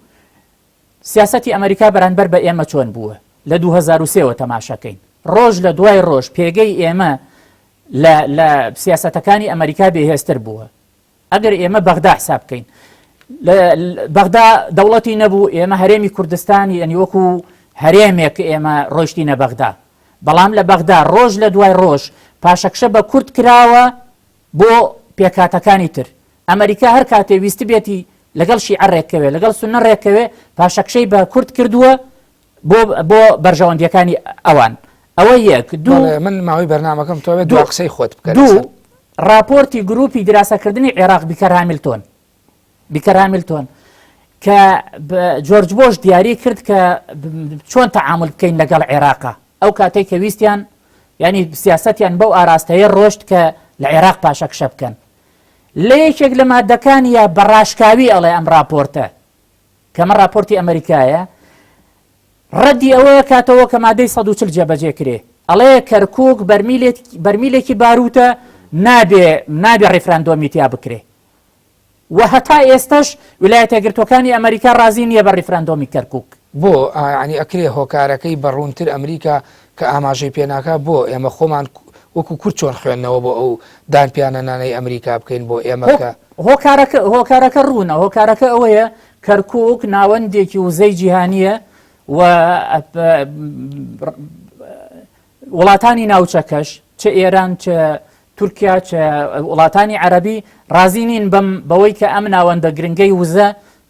سیاسەتی ئەمریکا بەرامبەر بە ئێمە چۆن بووە لە 2003ەوە تەماشەکەین ڕۆژ لە دوای ڕۆژ پێگەی ئێمە لە سیاسەتەکانی ئەمریکا بێهێزتر بووە. ئەگەر ئێمە بەغدا حساب بکەین بەغدا دەوڵەتی نەبوو ئێمە هەرێمی کوردستانی ئەنی وەکو هەرێمێک ئێمە ڕۆیشتینە بەغدا بەڵام لە بەغدا ڕۆژ لە دوای ڕۆژ پاشەکشە بە کورد کراوە بۆ پێکاتەکانی تر. ئەمریکا هەر کاتێ ویستی بێتی لەگەڵ شیعە ڕێکەوێ لەگەڵ سونە ڕێکەوێ پاشەکشەی بە کورد کردووە بۆ بەرژەوەندیەکانی ئەوان. ئەوە یەک. دوو من ماوەی بەرنامەکەم تۆ دوو قسەی خۆت بکەن. دوو راپۆرتی گروپی دراسەکردنی عێراق بیکەر هامیلتۆن کە جۆرج بۆش دیاری کرد کە چۆن تەعامل بکەین لەگەڵ عێراقا ئەو کاتێک کە ویستیان ینی سیاسەتیان بەو ئاراستەیە ڕۆشت کە لە عێراق پاشەکشە بکەن. لە یەکێک لە مادەکانیە بەڕاشکاوی ئەڵێ ئەم راپۆرتە کە من راپۆرتی ئەمریکایە ڕەدی ئەوەیە کاتەوە کە مادەی 140 جێبەجێ کرێ ئەڵێ کەرکووک بەرمیلێکی باروتە نابێ ڕێفراندۆمی تیا بکرێ. و هەتا ئێستش ویلایەتە یەکگرتووەکانی ئەمریکا ڕازی نییە بە ڕیفراندۆمی کەرکووک. بۆ ینی ئەکرێ هۆکارەکەی بەڕوونتر ئەمریکا کە ئاماژەی پێناکە بۆ ئێمە خۆمان وەکو کورد چۆن خوێندنەوە بۆ ئەو دانپیانەنانەی ئەمریکا بکەین بۆ ئێمەکە هۆکارەکە ڕوونە هۆکارەکە ئەوەیە کەرکووک ناوەندێکی وزەی جیهانیە و وڵاتانی ناوچەکەش چه ئێران چه تورکیا چه وڵاتانی عەرەبی ڕازی نین بەوەی کە ئەم ناوەندە گرنگەی وزە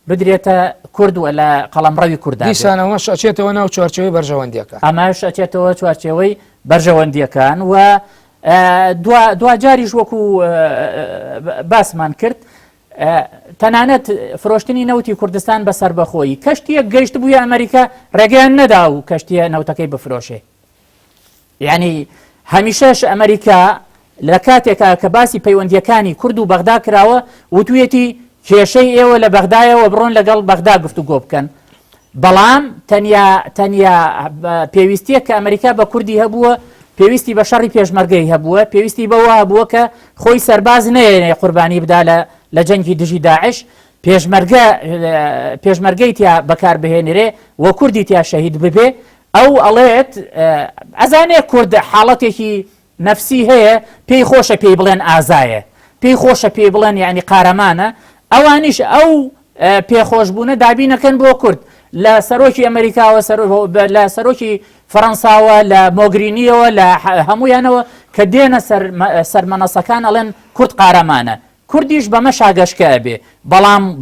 بدرێتە کورد و لە قەڵەمڕەوی کوردان دیسانەوە ئەچێتەوە ناو چوارچەوەی بەرژەوەندیەکان ئەماش ئەچێتەوە چوارچێوەی بەرژەوەندیەکان و دوجاریش وەکو باسمان کرد تەنانەت فرۆشتنی نەوتی کوردستان بەسەر بەخۆی کەشتیە گەیشت بووە ئەمریکا ڕێگەیان نەدا و کەشتیە نەوتەکەی بفرۆشێ یعنی هەمیشەش ئەمریکا لە کاتێکا کە باسی پەیوەندیەکانی کورد و بەغدا کراوە وتوێتی کێشەی ئێوە لە بەغدایەوە بڕۆن لەگەڵ بەغدا گفتوگۆ بکەن بەڵام تەنیا پێویستیە کە ئەمریکا بە کوردی هەبووە پێویستی بە شەڕی پێشمەرگەی هەبووە پێویستی بەوە هەبووە کە خۆی سەرباز نەیە قوربانی بدا لە جەنگی دژی داعش پێشمەرگەی تیا بەکاربهێنرێ و کوردی تیا شەهید ببێ ئەو ئەڵێت ئەزانێ کورد حاڵەتێکی نەفسی هەیە پێی خۆشە پێی بڵێن ئازایە پێی خۆشە پێی بڵێن یعنی قارەمانە ئەوانیش ئەو پێخۆشبوونە دابینەکەن بۆ کورد لە سەرۆکی ئەمریکاوە لە سەرۆکی فەڕەنساوە لە مۆگرینیەوە لە هەمویانەوە کە دێنە سەرمەنەسەکان ئەڵێن کورد قارەمانە کوردیش بەمە شاگەشکە بێ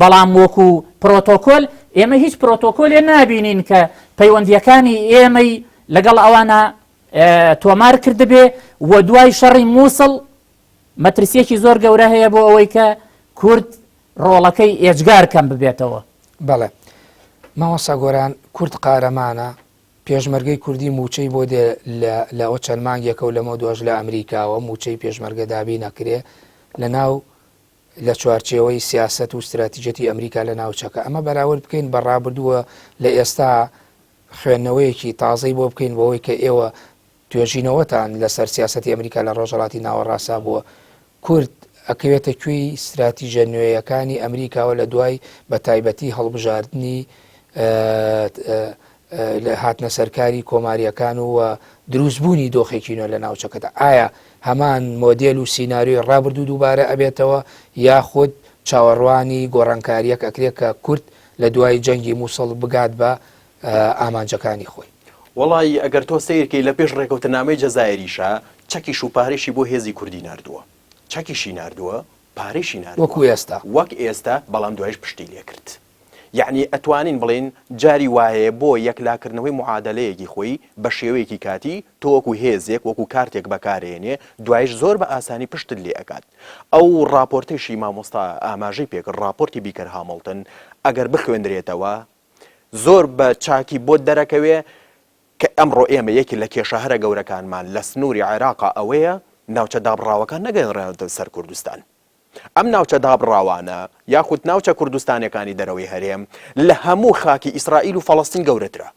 بەڵام وەکو پرۆتۆکۆل ئێمە هیچ پرۆتۆکۆلێ نابینین کە پەیوەندیەکانی ئێمەی لەگەڵ ئەوانە تۆمار کردبێ و دوای شەڕی مووسڵ مەترسیەکی زۆر گەورە هەیە بۆ ئەوەی کە کورد ڕۆڵەکەی ئێجگار کەم ببێتەوە. بەڵێ ماوەسا گۆران کورد قارەمانە پێشمەرگەی کوردی موچەی بۆ دێ لەەوە چەند مانگێکە و لەمە دۆژ لە ئەمریکاوە موچەی پێشمەرگە دابی نەکرێ لە ناو لە چوارچێوەی سیاست و استراتیجەتی ئەمریکا لە ناوچەکە ئەمە بەراورد بکەین بەڕابردووە لە ئێستا خوێندنەوەیەکی تازەی بۆ بکەین بۆەوەی کە ئێوە توێژینەوەتان لەسەر سیاسەتی ئەمریکا لە ڕۆژهەڵاتی ناوەڕاستا بووە کورد ئەکەوێتە کوێی استراتیژە نوێیەکانی ئەمریکاوە لە دوای بە تایبەتی هەڵبژاردننی هاتنە سەرکاری کۆماریەکان و دروستبوونی دۆخێکی نوێ لە ناوچەکەدا ئایا هەمان مۆدێل و سینناریۆی ڕابردوو دووبارە ئەبێتەوە یاخود چاوەڕوانی گۆڕانکاریەک ئەکرێت کە کورد لە دوای جەنگی مووسڵ بگات بە ئامانجەکانی خۆی وڵی ئەگەر تۆ سیرکەی لە پێش ڕێکەوتنامەی جەزایریشە چەکیش و پارێشی بۆ هێزی کوردی نردووە چەکیشی نردووە پارێشی وەکو ئێستا وەک ئێستا بەڵام دوایش پشتی لێ کرد یعنی ئەتوانین بڵێن جاری وایە بۆ یەکلاکردنەوەی معادلەیەکی خۆی بە شێوەیەکی کاتی تۆ وەکو هێزێک وەکو کارتێک بەکارێنێ دوایش زۆر بە ئاسانی پشتت لێ ئەکات ئەو راپۆرتێشی مامۆستا ئاماژەی پێکرد راپۆرتی بیکەر هامڵتن ئەگەر بخوێندرێتەوە زۆر بە چاکی بۆ دەرەکەوێ کە ئەمڕۆ ئێمە یەکی لە کێشەهرە گەورەکانمان لە سنووری عێراقا ئەوەیە ناوچە دابڕاوەکان نەگەێنڕێنەوە سەر کوردستان ئەم ناوچە دابڕاوانە یاخود ناوچە کوردستانەکانی دەرەوەی هەرێم لە هەموو خاکی ئیسرائیل و فەڵەستین گەورەترە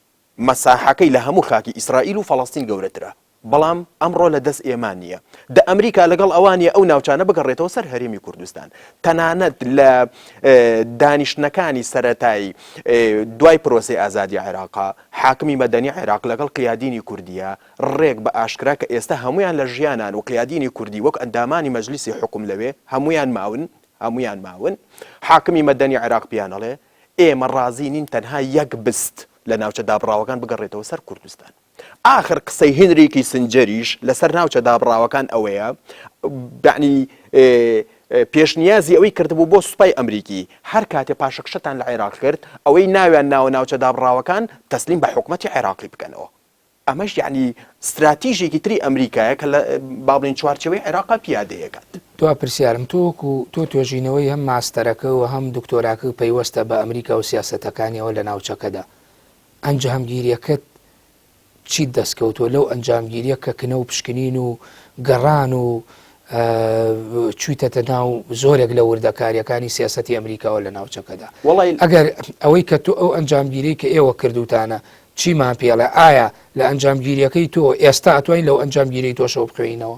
مەساحەکەی لە هەموو خاکی ئیسرائیل و فەڵەستین گەورەترە بەڵام ئەمڕۆ لە دەست ئێمان نییە دە ئەمریکا لەگەڵ ئەوانیە ئەو ناوچانە بگەڕێتەوە سەر هەرێمی کوردستان تەنانەت لە دانیشتنەکانی سەرەتایی دوای پرۆسی ئازادی عێراقا حاکمی مەدەنی عێراق لەگەڵ قیادینی کوردیە ڕێک بە ئاشکرا کە ئێستا هەمویان لە ژیانان و قیادینی کوردی وەک ئەندامانی مەجلیسی حکوم لەوێ هەمویان ماون حاکمی مەدەنی عێراق پیانەڵێ ئێمە ڕازی نین تەنها یەک بست لە ناوچە دابڕاوەکان بگەڕێتەوە سەر کوردستان آخر قسەی هنریکی سنجەریش لەسەر ناوچە دابڕاوەکان ئەوەیە یعنی پێشنیازی ئەوەی کردبوو بۆ سوپای ئەمریکی هەر کاتێ پاشەکشەتان لە عێراق کرد ئەوەی ناویان ناوچە دابڕاوەکان تەسلیم بە حکومەتی عێراقی بکەنەوە ئەمەش یعنی استراتیژێکی تری ئەمریکایە کە لە بابلین چوارچەوەی عێراقا پیادەیەکات دو پرسیارم تۆ توێژینەوەی هەم ماستەرەکە و هەم دکتۆراکە پەیوەستە بە ئەمریکا و سیاسەتەکانیەوە لە ناوچەکەدا ئەنجامگیریەکەت چیت دەستکەوتووە لەو ئەنجامگیریە کە کنە و پشکنین و گەڕان و چوویتەتە ناو زۆرێک لە وردەکاریەکانی سیاسەتی ئەمریکاوە لە ناوچەکەدا ئەگەر ئەوەی کە تۆ ئەو ئەنجامگیری کە ئێوە کردوتانە چیمان پێڵێ ئایا لە ئەنجامگیریەکەی تۆ ئێستا ئەتوانین لەو ئەنجامگیری تۆشەوە بخوێنەوە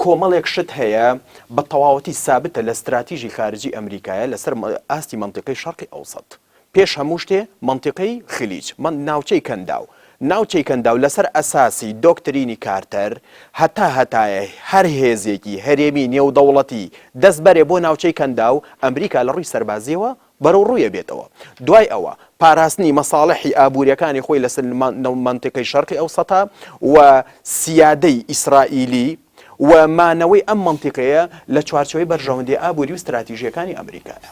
کۆمەڵێک شت هەیە بە تەواوەتی سابتە لە استراتیژی خارجی ئەمریکایە لەسەر ئاستی منطقەی شەرقی ئەوسەد پێش هەموو شتێ منطقەی خلیج ناوچەی کەنداو ناوچەی کەنداو لەسەر ئەساسی دۆکترینی کارتەر هەتایە هەر هێزێکی هەرێمی نێودەوڵەتی دەست بەرێ بۆ ناوچەی کەنداو ئەمریکا لە ڕووی سەربازیەوە بەرەو ڕوویە بێتەوە دوای ئەوە پاراستنی مەساڵحی ئابوووریەکانی خۆی لەسەر منطقەی شەرقی ئەوسەتا و سیادەی ئیسرائیلی و مانەوەی ئەم منطقەیە لە چوارچەوەی بەرژەوەندی ئابووری و استراتیژیەکانی ئەمریکایە.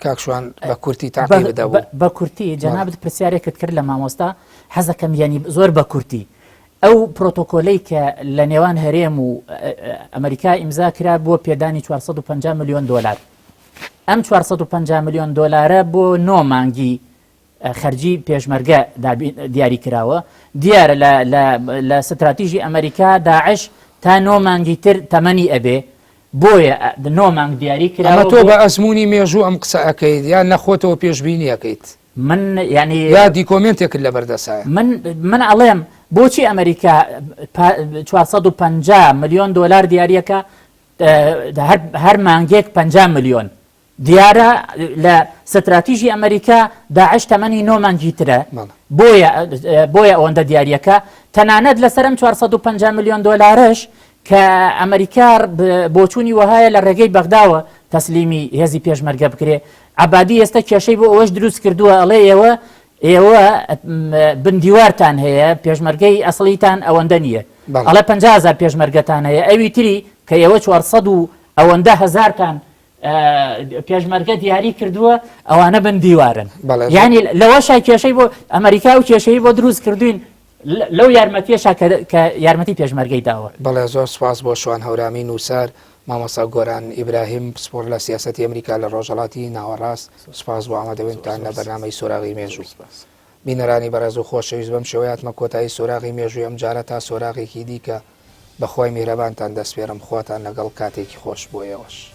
کاکشوان بە کورتی تاقی بدەبوو بە کورتی جەنابەت پرسیارێکت کرد لە مامۆستا حەزەکەم ینی زۆر بە کورتی ئەو پرۆتۆکۆلەی کە لە نێوان هەرێم و ئەمریکا ئیمزا کرا بۆ پێدانی 450 میلیۆن دلار ئەم 450 میلیۆن دلارە بۆ 9 مانگی خەرجی پێشمەرگە دیاری کراوە دیارە لە ستراتیژی ئەمریکا داعش تا 9 مانگی تر تەمەنی ئەبێ بۆیە 9 مانگ دیاری کراوە تۆ بە ئەزمموی مێژوو ئەم قسە ئەەکەیت یان نەخۆتەوە پێشببینی ئەەکەیت من ینی یا دیکۆمنتێکت لە بەردەسایە من ئەڵێم بۆچی ئەمریکا 450 میلیۆن دلار دیارەکە هەر مانگێک 50 میلیۆن دیارە لە ستراتیژی ئەمریکا داعش تەمەنی 9 مانگی ترە بۆیە ئەوەندە دیارەکە تەنانەت لەسەر ئەم 450 میلیۆن دلارش کە ئەمریکا بۆچوونی وهایە لە ڕێگەی بەغداوە تەسلیمی هێزی پێشمەرگە بکرێ عەبادی ئێستا کێشەی بۆ ئەوەش دروست کردووە ئەڵێ ئێوە بندیوارتان هەیە پێشمەرگەی ئەسڵیتان ئەوەندە نییە ئەڵێ 50,000 پێشمەرگەتان هەیە ئەوی تری کە ئێوە 400 و ئەوەندە هەزارتان پێشمەرگە دیاری کردووە ئەوانە بندیوارن ینی لەوەشای کێشەی بۆ ئەمریکا و کێشەی بۆ دروست کردوین لەو یارمەتیەشە کە یارمەتی پێشمەرگەی داوە. بەڵێ زۆر سپاس بۆ شوان هەورامی نووسەر مامۆستا گۆران ئیبراهیم پسپۆر لە سیاسەتی ئەمریکا لە ڕۆژهەڵاتی ناوەڕاست سپاس بۆ ئامادەبوونتان لە بەرنامەی سۆراغی مێژوو. بینەرانی بەڕێز و خۆشەویست بەم شێوەیەتمە کۆتایی سۆراغی مێژووی ئەم جارە تا سۆراغێکی دیکە بەخۆی میرەبانتان دەسپێرم خۆتان لەگەڵ کاتێکی خۆش بۆ ئێوەش.